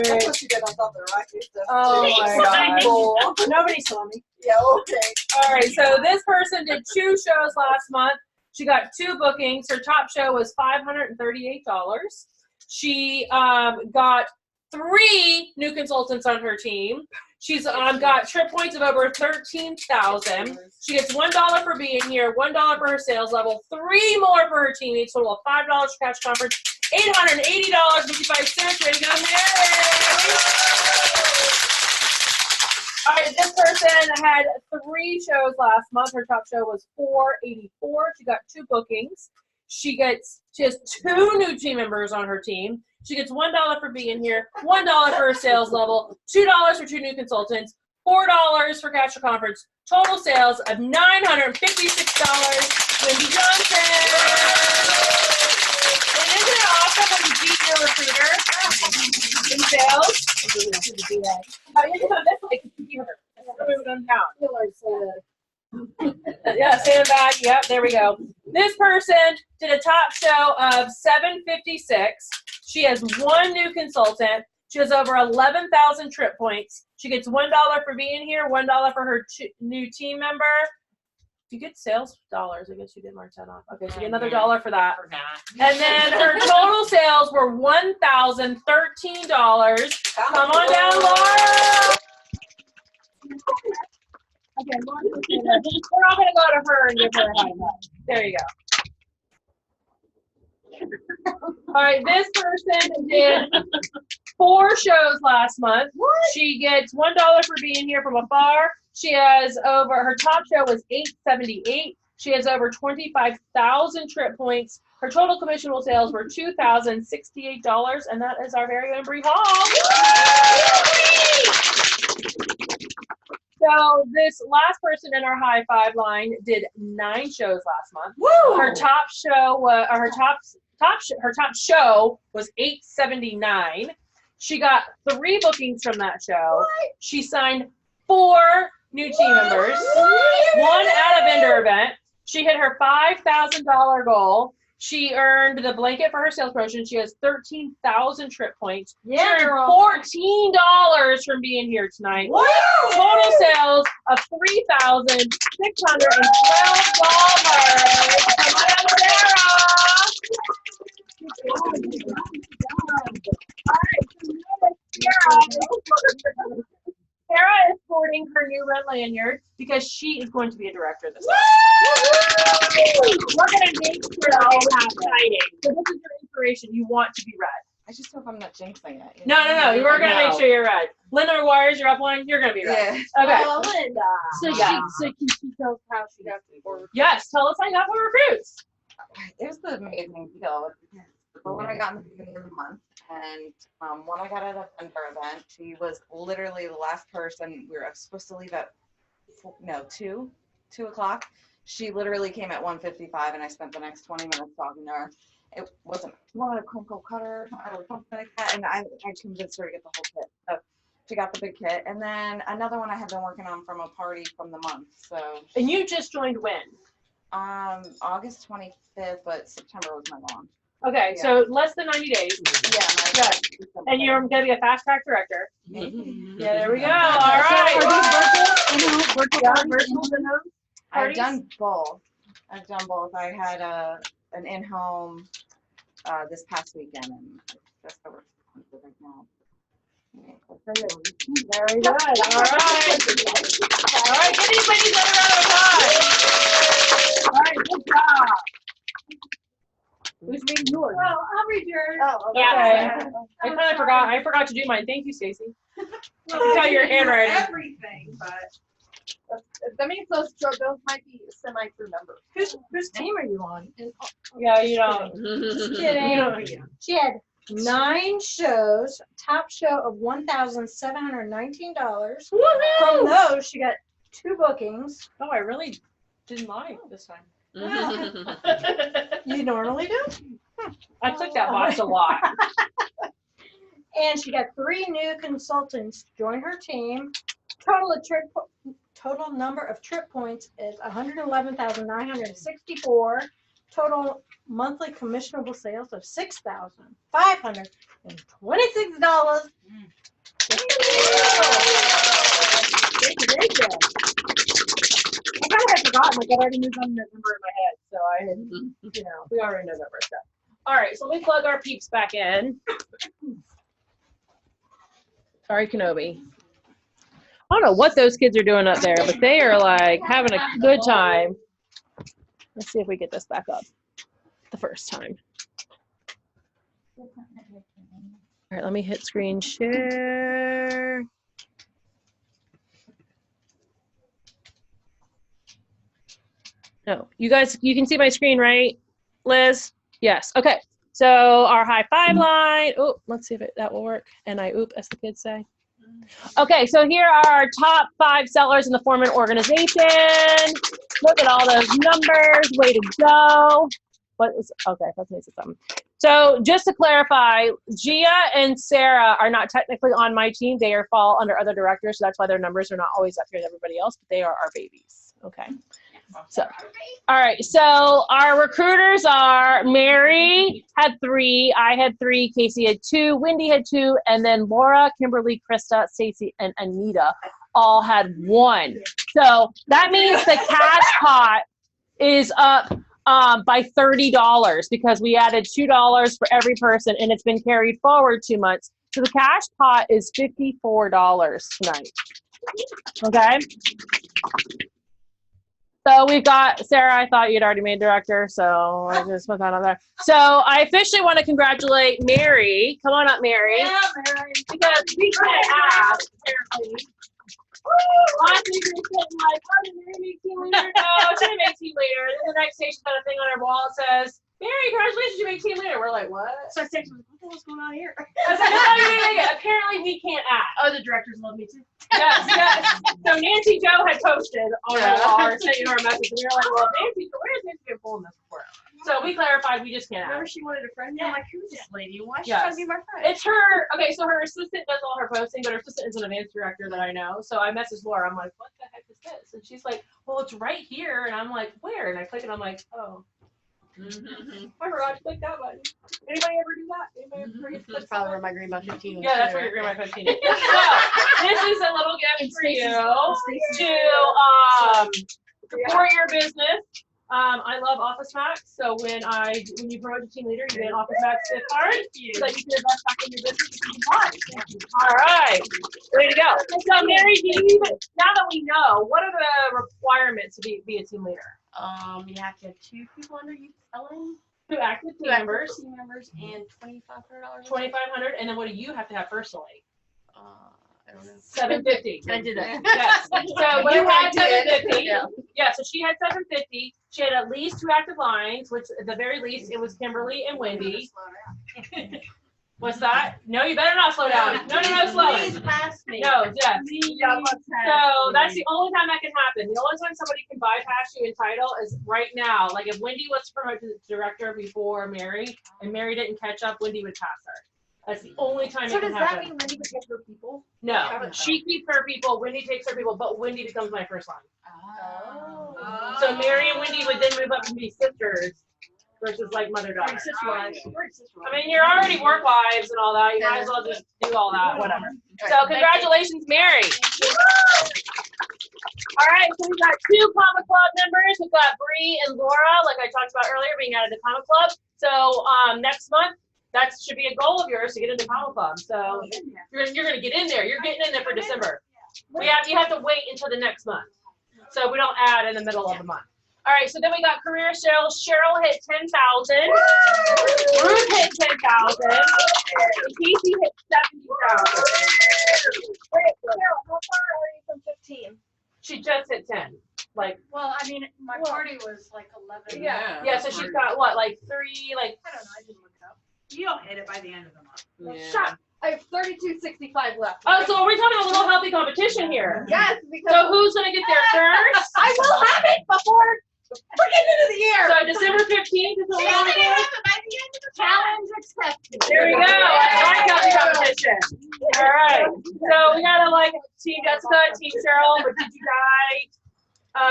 That's what she did on top of the rocket. Oh my God. Nobody saw me. Yeah, okay. All right, so this person did 2 shows last month. She got 2 bookings. Her top show was $538. She got 3 new consultants on her team. She's got trip points of over 13,000. She gets $1 for being here, $1 for her sales level, 3 more for her teammates, total of $5 for cash conference, $880.55. Way to go, Mary! All right, this person had 3 shows last month. Her top show was $484. She got 2 bookings. She has 2 new team members on her team. She gets $1 for being here, $1 for her sales level, $2 for 2 new consultants, $4 for Capture Conference. Total sales of $956. Wendy Johnson. And isn't it awesome when you beat your recruiter in sales? Oh, you can come this way because you beat her. Yeah, sandbag. Yep, there we go. This person did a top show of 756. She has 1 new consultant. She has over 11,000 trip points. She gets $1 for being here, $1 for her new team member. You get sales dollars. I guess you did mark that off. Okay, so you get another $1 for that. And then her total sales were $1,013. Come on down, Laura. Okay, we're all gonna go to her and give her a high five. There you go. All right, this person did 4 shows last month. She gets $1 for being here from afar. She has her top show was 878. She has over 25,000 trip points. Her total commissionable sales were $2,068, and that is our very own Bree Hall. So this last person in our high five line did 9 shows last month. Woo! Her top show was 879. She got 3 bookings from that show. What? She signed 4 new team members, 1 at a vendor event. She hit her $5,000 goal. She earned the blanket for her sales promotion. She has 13,000 trip points. Yeah, she earned girl. $14 from being here tonight. Woo! Total sales of $3,612. Come on down, Sarah. Sarah is sporting her new red lanyard because she is going to be a director this year. We're going to make sure all that exciting. So this is your inspiration. You want to be red. I just hope I'm not jinxing it. No. We're going to make sure you're red. Linda McGuire's your upline. You're going to be red. Yeah. Okay. Oh, Linda. So can she tell us how she got the order? Yes. Tell us how you got the recruits. It was the amazing deal. The one I got in the beginning of the month, and one I got at a vendor event. She was literally the last person. We were supposed to leave at 2 o'clock. She literally came at 1:55, and I spent the next 20 minutes talking to her. It wasn't one a crinkle cutter or something like that, and I convinced her to get the whole kit. So she got the big kit, and then another one I have been working on from a party from the month. So. And you just joined when? August 25th, but September was my launch. Okay, Yeah. so less than 90 days. Yeah. Good. And you're going to be a fast track director. Mm-hmm. Yeah, there we go. All right. I've done both. I had an in-home this past weekend, and that's the work right now. Very good. All right. All right, give these ladies another round of applause. All right, good job. Who's reading yours? Oh, I'll read yours. Oh, okay. Yeah. I kind of forgot. I forgot to do mine. Thank you, Stacy. Tell your handwriting. Everything, but that means those might be semi-crew members. Whose team are you on? Yeah, you don't. Just kidding. She had 9 shows, top show of $1,719. From those, she got 2 bookings. Oh, I really didn't lie this time. You normally do? I took that box a lot. And she got 3 new consultants join her team. Total number of trip points is 111,964. Total monthly commissionable sales of $6,526. Thank you. I kind of had forgotten, like I already moved on November in my head, so I had, we already know November stuff. All right, so let me plug our peeps back in. Sorry, Kenobi. I don't know what those kids are doing up there, but they are like having a good time. Let's see if we get this back up the first time. All right, let me hit screen share. No, you guys, you can see my screen, right, Liz? Yes. Okay. So our high five line. Oh, let's see if that will work. And I oop, as the kids say. Okay, so here are our top 5 sellers in the Foreman organization. Look at all those numbers. Way to go. Okay, let's make something. So just to clarify, Gia and Sarah are not technically on my team. They fall under other directors, so that's why their numbers are not always up here with everybody else, but they are our babies. Okay. So, all right. So our recruiters are Mary had 3, I had 3, Casey had 2, Wendy had 2, and then Laura, Kimberly, Krista, Stacy, and Anita all had 1. So that means the cash pot is up by $30 because we added $2 for every person, and it's been carried forward 2 months. So the cash pot is $54 tonight. Okay. So we've got Sarah. I thought you'd already made director, so I just put that on there. So I officially want to congratulate Mary. Come on up, Mary. Yeah, Mary. Because we couldn't ask, apparently. Last week we were sitting like, oh, did Mary make team leader? No, she didn't make team leader. And then the next day she's got a thing on her wall that says, Mary, congratulations, you made team leader. We're like, what? So I said, what the hell's going on here? I was like, no, you didn't make it. Apparently we can't act. Oh, the directors love me too. Yes, yes. So Nancy Joe had posted on her wall or sent you her a message, and we were like, well, Nancy, where's Nancy been pulling this before? So we clarified we just can't Remember act. she wanted a friend? Yeah. I'm like, who's this lady? Why is she Yes. trying to be my friend? It's her, okay, so her assistant does all her posting, but her assistant is an advanced director that I know. So I messaged Laura, I'm like, what the heck is this? And she's like, well, it's right here. And I'm like, where? And I click and I'm like, oh. I forgot to click that button. Anybody ever do that? Anybody ever forget to click That's probably where my green button 15 is. Yeah, that's where your grandma 15 is. So this is a little gift for you to support your business. I love Office Max, so when you promote a team leader, you get an Office Max gift card so that you can invest back in your business. All right, way to go. So Mary, now that we know, what are the requirements to be a team leader? You have to have 2 people under you selling. 2 active team members. Team members and $2,500. $2,500, and then what do you have to have personally? I don't know. $750. I did it. Yes. So you had $750. Yeah. So she had $750. She had at least 2 active lines, which at the very least it was Kimberly and Wendy. What's that? No, you better not slow down. No, slow. Please pass me. No, yes. So that's the only time that can happen. The only time somebody can bypass you in title is right now. Like if Wendy was promoted to director before Mary, and Mary didn't catch up, Wendy would pass her. That's the only time it can happen. So does that mean Wendy would get her people? No, she keeps her people. Wendy takes her people, but Wendy becomes my first line. Oh. So Mary and Wendy would then move up to be sisters versus like mother-daughter. I mean, you're already work wives and all that. You might as well just do all that, whatever. So congratulations, Mary. All right, so we've got 2 Comic Club members. We've got Bree and Laura, like I talked about earlier, being added to Comic Club. So next month, that should be a goal of yours to get into Comic Club. So you're going to get in there. You're getting in there for December. You have to wait until the next month. So we don't add in the middle of the month. All right, so then we got career Cheryl. Cheryl hit 10,000. Ruth hit 10,000. Casey hit 70,000. Wait, Cheryl, how far are you from 15? She just hit 10. Like, well, I mean, my party was like 11. Yeah, so she's got what, like 3, like, I don't know, I didn't look up. You'll hit it by the end of the month. Yeah. Shut. I have 32.65 left. Oh, so are we talking a little healthy competition here? Yes, because so who's gonna get there first? I will have it before we're getting into the year. So December 15th is what we're gonna do. By the end of the challenge accepted. There we go. I like healthy competition. All right. So we got Team Jessica, Team Cheryl, but did you die?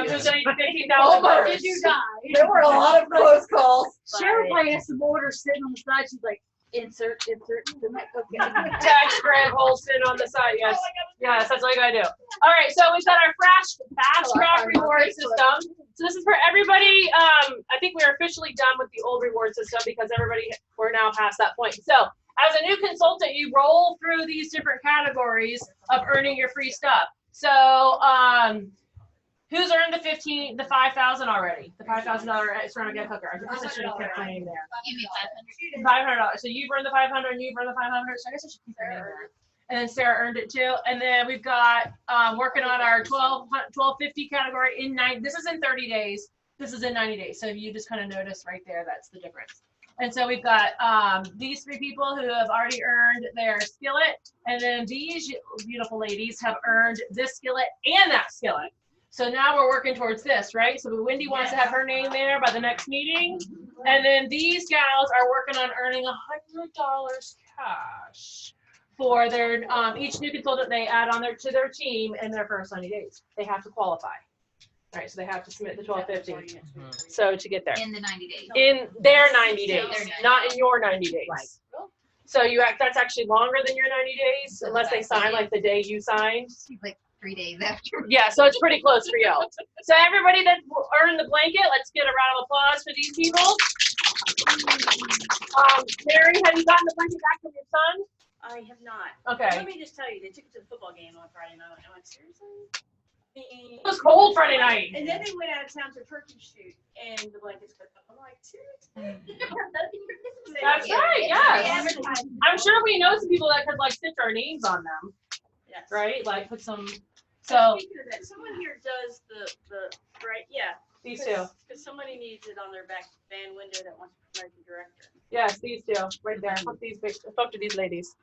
Who's gonna get 15,000? Oh, did you die? There were a lot of close calls. Cheryl probably has some orders sitting on the side. She's like, insert. Text Greg Holston on the side. Yes. Yes, that's all you gotta do. All right, so we've got our fast track reward system. So this is for everybody. I think we're officially done with the old reward system because we're now past that point. So as a new consultant, you roll through these different categories of earning your free stuff. So who's earned the 5,000 already? The $5,000 ceramic egg cooker. I guess I should have kept my name there. You mean $500? $500. So you've earned the 500 and you've earned the 500. So I guess I should keep my name there. And then Sarah earned it too. And then we've got working on our 1250 category this is in 30 days. This is in 90 days. So you just kind of notice right there, that's the difference. And so we've got these 3 people who have already earned their skillet, and then these beautiful ladies have earned this skillet and that skillet. So now we're working towards this, right? So Wendy wants to have her name there by the next meeting. And then these gals are working on earning $100 cash for their each new consultant they add on to their team in their first 90 days. They have to qualify. All right, so they have to submit the 1250. So to get there. In the 90 days. In their 90 days, Their 90 not in your 90 days. Right. So that's actually longer than your 90 days, unless they sign like the day you signed. Like 3 days after. Yeah, so it's pretty close for you. So everybody that earned the blanket, let's get a round of applause for these people. Mary, have you gotten the blanket back from your son? I have not. Okay. Let me just tell you, they took it to the football game on Friday night. I went, seriously? It was cold Friday night. And then they went out of town to a turkey shoot, and the blankets put up. I'm like, seriously? That's right, yes. I'm sure we know some people that could like stitch our names on them. Yes. Right? Like put some, so. Speaking of that, someone here does the right, yeah. These two. Because somebody needs it on their back van window that wants to promote the director. Yes, these two, right there. Talk to these ladies.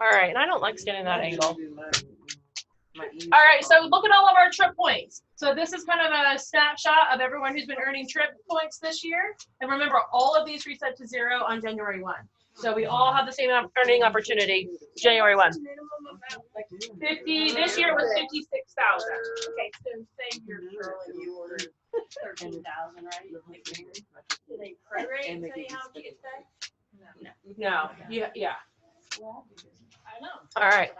All right, and I don't like standing that angle. All right, so look at all of our trip points. So this is kind of a snapshot of everyone who's been earning trip points this year. And remember, all of these reset to 0 on January 1. So we all have the same earning opportunity January 1. 50, this year was 56,000. Okay, so say you're Shirley, you ordered 13,000, right? Do they prorate and tell you how much you get back? No, yeah. I know. All right.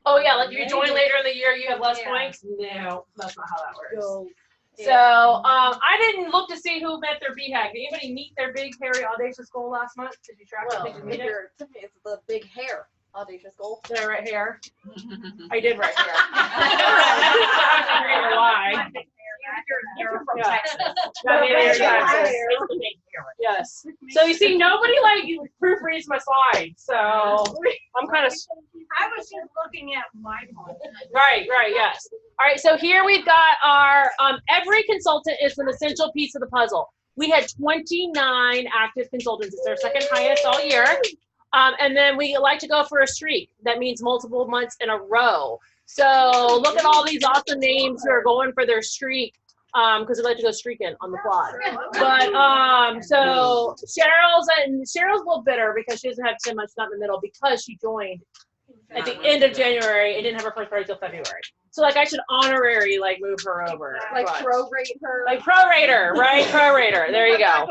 Oh yeah, like if you join later in the year, you have less points. No, that's not how that works. So I didn't look to see who met their BHAG. Did anybody meet their big, hairy, audacious goal last month? Did you track it? Did you meet it? It's the big hair audacious goal. Did I write hair? I did write hair. I don't remember why. You're from Yeah. Texas. Yes. So you see, nobody like proofreads my slides. So I'm kind of. I was just looking at my point. Right, yes. All right, so here we've got our, every consultant is an essential piece of the puzzle. We had 29 active consultants. It's our second highest all year. And then we like to go for a streak. That means multiple months in a row. So look at all these awesome names who are going for their streak. Because we like to go streaking on the quad. But so Cheryl's a little bitter because she doesn't have 10 months not in the middle because she joined at the end of January and didn't have her first party till February. So like I should honorary like move her over. Like but, prorate her. like prorate her, right? Prorate her. There you go.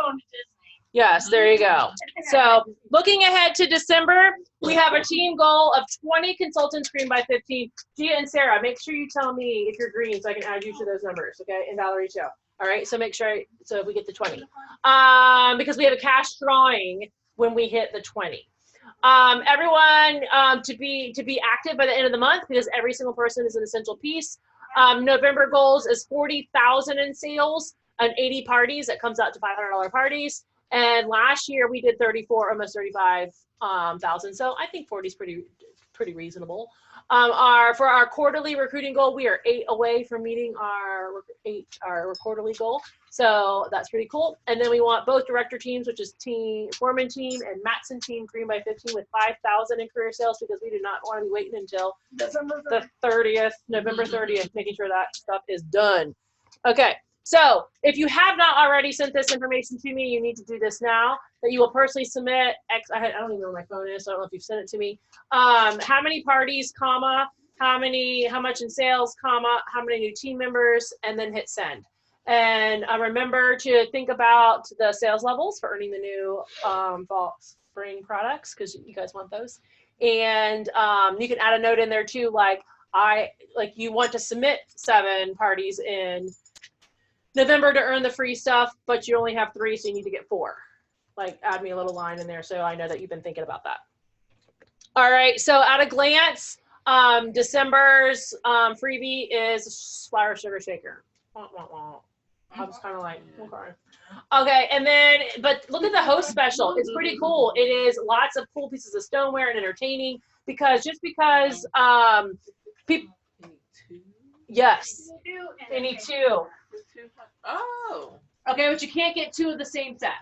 Yes, there you go. So looking ahead to December, we have a team goal of 20 consultants green by 15. Gia and Sarah, make sure you tell me if you're green so I can add you to those numbers, okay? And Valerie too. All right, so make sure, so if we get to 20. Because we have a cash drawing when we hit the 20. Everyone to be active by the end of the month because every single person is an essential piece. November goals is 40,000 in sales and 80 parties. That comes out to $500 parties. And last year we did 34, almost 35,000. So I think 40 is pretty reasonable. For our quarterly recruiting goal, we are 8 away from meeting our quarterly goal. So that's pretty cool. And then we want both director teams, which is Foreman team and Matson team, green by 15 with 5,000 in career sales because we do not want to be waiting until the 30th, November 30th, making sure that stuff is done. Okay. So if you have not already sent this information to me, you need to do this now, that you will personally submit I don't even know where my phone is, so I don't know if you've sent it to me. How many parties, comma, how much in sales, comma, how many new team members, and then hit send. And remember to think about the sales levels for earning the new fall, spring products, because you guys want those. And you can add a note in there too, like you want to submit 7 parties in November to earn the free stuff, but you only have 3, so you need to get 4. Like, add me a little line in there so I know that you've been thinking about that. All right, so at a glance, December's freebie is flour sugar shaker. Wah, wah, wah. I was kind of like, okay. Okay, and then, but look at the host special. It's pretty cool. It is lots of cool pieces of stoneware and entertaining because people, yes, they need 2. Oh. Okay, but you can't get 2 of the same set.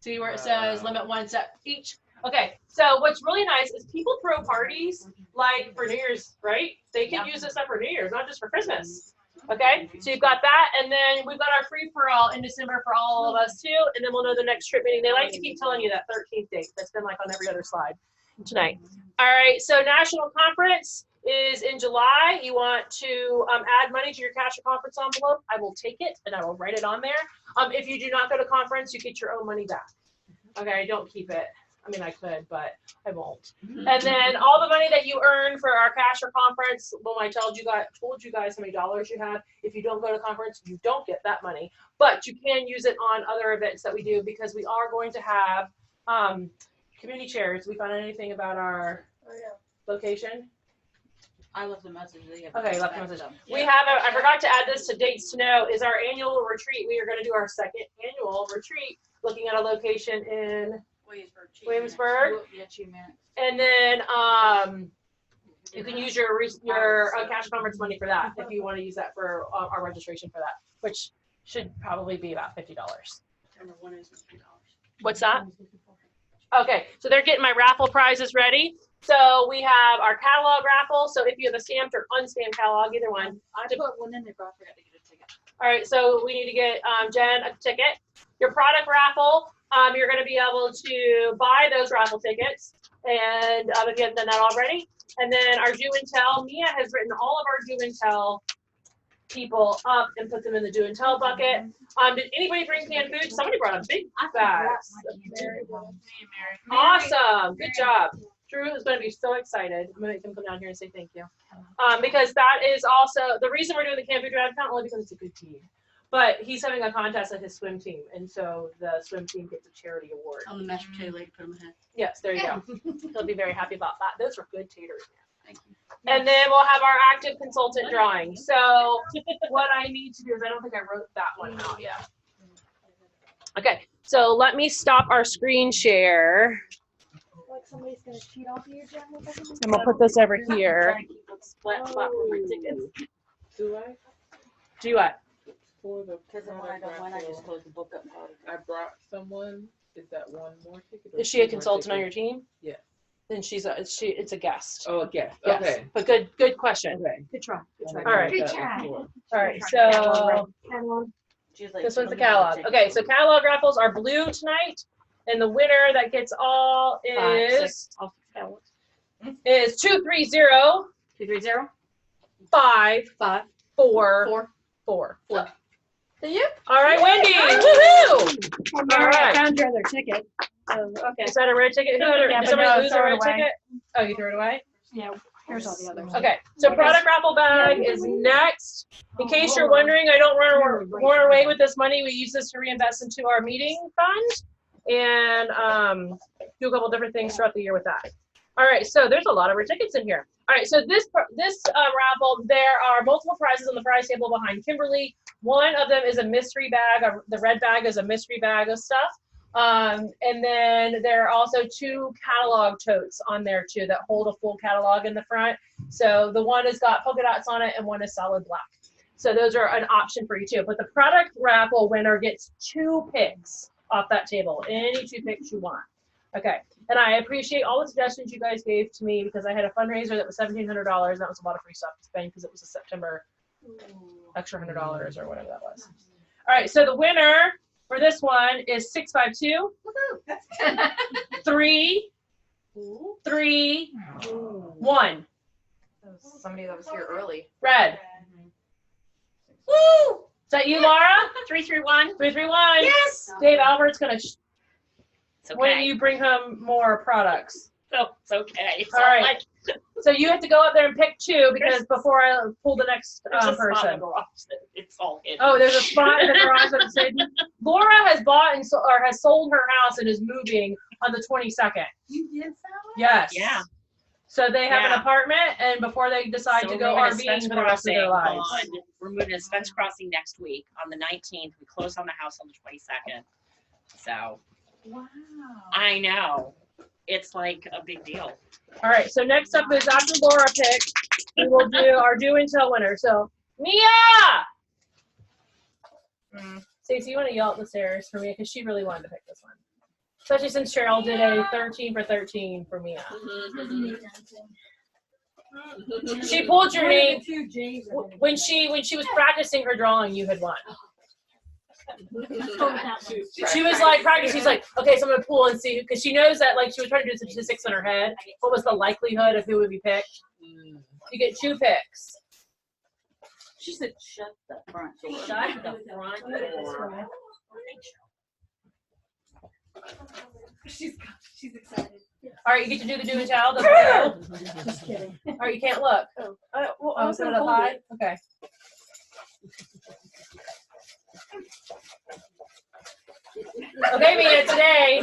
See where it says limit 1 set each? Okay, so what's really nice is people throw parties like for New Year's, right? They can use this stuff for New Year's, not just for Christmas. Okay, so you've got that, and then we've got our free for all in December for all of us too, and then we'll know the next trip meeting. They like to keep telling you that 13th date. That's been like on every other slide tonight. All right, so national conference is in July. You want to add money to your cash or conference envelope. I will take it and I will write it on there. If you do not go to conference, you get your own money back. Okay, don't keep it. I mean, I could, but I won't. And then all the money that you earn for our cash or conference, when I told you guys how many dollars you have, if you don't go to conference, you don't get that money. But you can use it on other events that we do because we are going to have community chairs. We found anything about our location? I left a message. Okay, left a message. We have I forgot to add this to dates to know, is our annual retreat. We are going to do our second annual retreat, looking at a location in Williamsburg. And then you can use your cash conference money for that if you want to use that for our registration for that, which should probably be about $50. What's that? Okay, so they're getting my raffle prizes ready. So we have our catalog raffle. So if you have a stamped or unstamped catalog, either one. I put one in there, but I forgot to get a ticket. All right, so we need to get Jen a ticket. Your product raffle, you're going to be able to buy those raffle tickets, and if you haven't done that already. And then our do and tell, Mia has written all of our do and tell people up and put them in the do and tell bucket. Did anybody bring canned food? Somebody brought a big bag. Awesome, good job. Drew is going to be so excited. I'm going to make him come down here and say thank you. Because that is also, the reason we're doing the canned food drive, not only because it's a good team, but he's having a contest with his swim team. And so the swim team gets a charity award. On the mashed potato lady, put them ahead. Yes, there you go. He'll be very happy about that. Those were good taters. Thank you. And then we'll have our active consultant drawing. So what I need to do is, I don't think I wrote that one out yet. Okay, so let me stop our screen share. Like somebody's gonna cheat off of you, Jen? And we'll put this over here. Do I? Do what? For the Because when I don't win, I just close the book up. I brought someone. Is that one more ticket? Is she a consultant on your team? Yeah. Then it's a guest. Oh, a guest. Yes. Okay. But good question. Okay. Good try. Good try. All right. Good try. All right. So this one's the catalog. Okay. So catalog raffles are blue tonight, and the winner that gets all is 230 230 544. Yep. All right, Wendy. Woohoo! All right. I found your other ticket. Okay. Is that a red ticket? Who had Yeah, did but somebody no, lose a throw it red away. ticket? Oh, you threw it away? Yeah, here's all the others. Okay, so product raffle bag is next. In case you're wondering, I don't run away with this money. We use this to reinvest into our meeting fund and do a couple different things throughout the year with that. All right, so there's a lot of red tickets in here. All right, so this raffle, there are multiple prizes on the prize table behind Kimberly. One of them is a mystery bag. The red bag is a mystery bag of stuff. And then there are also 2 catalog totes on there too that hold a full catalog in the front. So the one has got polka dots on it and one is solid black. So those are an option for you too. But the product raffle winner gets 2 picks off that table. Any 2 picks you want. Okay. And I appreciate all the suggestions you guys gave to me because I had a fundraiser that was $1,700. And that was a lot of free stuff to spend because it was a September extra $100 or whatever that was. All right. So the winner for this one is 652 3 3 1. Somebody that was here early. Red. Woo! Is that you, Laura? 331. 331. Yes. Dave Albert's gonna. Okay. When you bring him more products. Oh, it's okay. All right. So you have to go up there and pick 2 because before I pull the next person. It's all hidden. Oh, there's a spot in the garage that's hidden. Laura has bought and has sold her house and is moving on the 22nd. You did sell it? Yes. Yeah. So they have an Yeah. apartment, and before they decide So to we're go moving to RVing Spence for the rest of their Crossing lives. We're moving to Spence Crossing next week on the 19th. We close on the house on the 22nd. So. Wow. I know. It's like a big deal. All right, so next up is after Laura picks, we will do our do and tell winner. So, Mia! Stacey, you want to yell up the stairs for me because she really wanted to pick this one. Especially since Cheryl did a 13 for 13 for Mia. She pulled your name when she was practicing her drawing. You had won. She was like practicing. She's like, okay, so I'm gonna pull and see, because she knows that like she was trying to do statistics in her head. What was the likelihood of who would be picked? You get 2 picks. She said, shut the front door. Shut the front door. She's excited. All right, you get to do the do and tell. Just kidding. All right, you can't look. Well, Set it up high. Okay. Okay, Mia, today.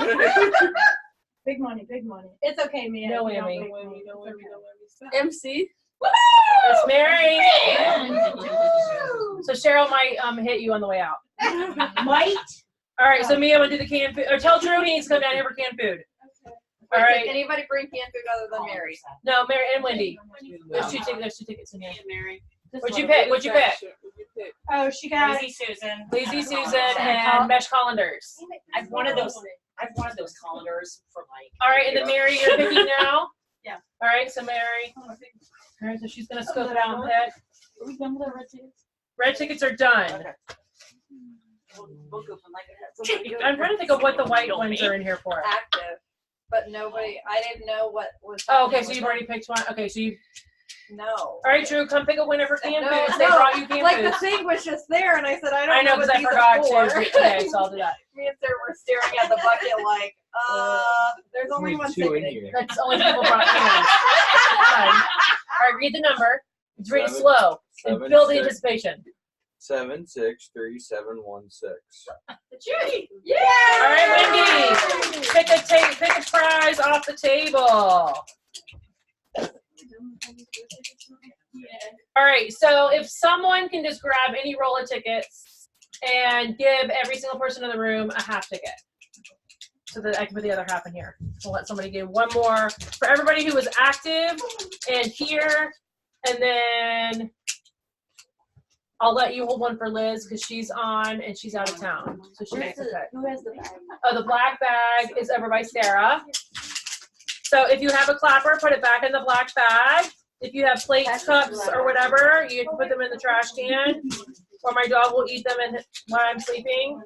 Big money, big money. It's okay, Mia. No You don't whammy. big money. It's okay. MC. That's Mary. So Cheryl might hit you on the way out. Might. All right, so Mia, I'm gonna do the canned food. Or tell Drew he needs to come down here for canned food. All right. Did anybody bring canned food other than Mary? No, Mary and Wendy. There's 2 tickets in here. Mary. What'd you pick? What'd you pick? Oh, she got Lazy Susan. Lazy Susan and Mesh Colanders. I've wanted those colanders for like. All right, and then Mary, you're picking now? Yeah. All right, so Mary. All right, so she's gonna scope it out and pick. Are we done with the red tickets? Red tickets are done. We'll go from like that. I'm trying to think of what the white ones are in here for. Active, but nobody. I didn't know what was. Oh, okay, happening so with you've already picked one. Okay, so you. No. All right, Drew, come pick a winner for canned No, foods. They brought you canned like foods. the thing was just there, and I said, I don't I know, what because I these are forgot for. to today, so I'll do that. Me and Sarah were staring at the bucket like, there's only one ticket. That's only people brought canned. All right, read the number. It's read it slow and build the anticipation. 763716. Yeah! All right, Wendy, pick a prize off the table. All right, so if someone can just grab any roll of tickets and give every single person in the room a half ticket, so that I can put the other half in here. We'll let somebody give one more for everybody who was active and here, and then I'll let you hold one for Liz because she's on and she's out of town, so she makes a pick. Who has the bag? Oh, the black bag is over by Sarah. So if you have a clapper, put it back in the black bag. If you have plates, cups, or whatever, you can put them in the trash can, or my dog will eat them while I'm sleeping.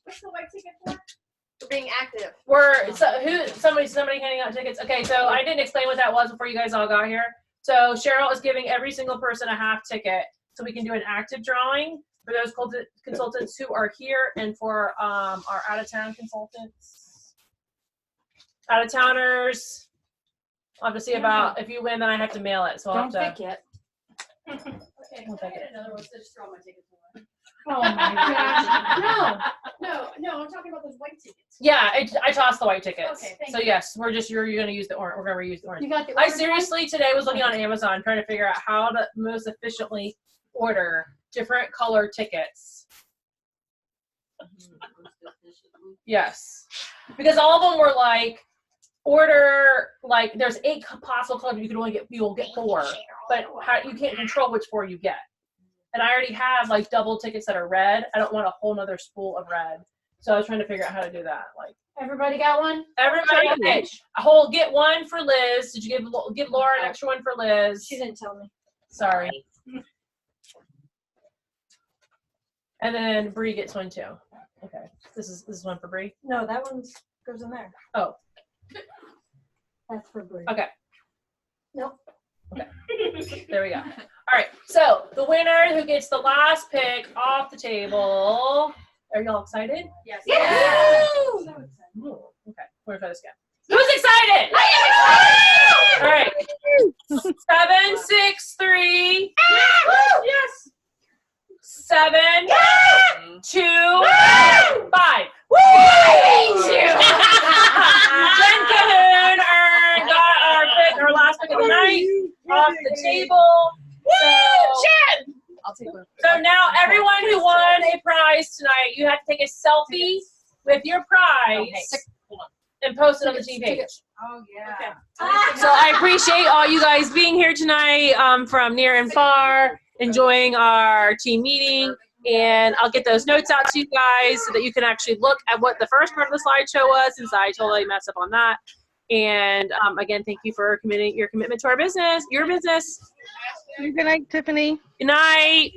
What's the white ticket for? For being active. Somebody handing out tickets. Okay, so I didn't explain what that was before you guys all got here. So Cheryl is giving every single person a half ticket, so we can do an active drawing for those consultants who are here, and for our out-of-town consultants. Out-of-towners, I'll have to see about, if you win, then I have to mail it, so I'll have to. Don't pick it. Okay, We'll take it. in other words, just throw my tickets away. Oh my gosh. No, I'm talking about those white tickets. Yeah, I tossed the white tickets. Okay, thank so you. yes, you're gonna use the orange. We're gonna reuse the orange. You got the I orange seriously today was looking on Amazon trying to figure out how to most efficiently order different color tickets. Yes, because all of them were like order like there's 8 possible colors, you will get 4, but you can't control which 4 you get. And I already have like double tickets that are red. I don't want a whole nother spool of red. So I was trying to figure out how to do that. Like Everybody got one? everybody, okay, get one for Liz. Did you give Laura an extra one for Liz? She didn't tell me. Sorry. And then Bree gets one too. Okay, this is one for Bree. No, that one goes in there. Oh, That's for Bree. okay. Nope. Okay. There we go. All right. So the winner who gets the last pick off the table. Are y'all excited? Yes. Yeah. Ooh, okay. We're gonna try this again. Who's excited? All right. 7, 6, 3. Yes. 7, 2, 5. Jen Cahoon got our last pick of the night off the table. Jen! I'll take one. So now everyone who won a prize tonight, you have to take a selfie with your prize and post it on the team page. Oh yeah. So I appreciate all you guys being here tonight from near and far, enjoying our team meeting. And I'll get those notes out to you guys so that you can actually look at what the first part of the slideshow was, since I totally messed up on that. And again, thank you for committing your commitment to our business, your business. Good night, Tiffany. Good night.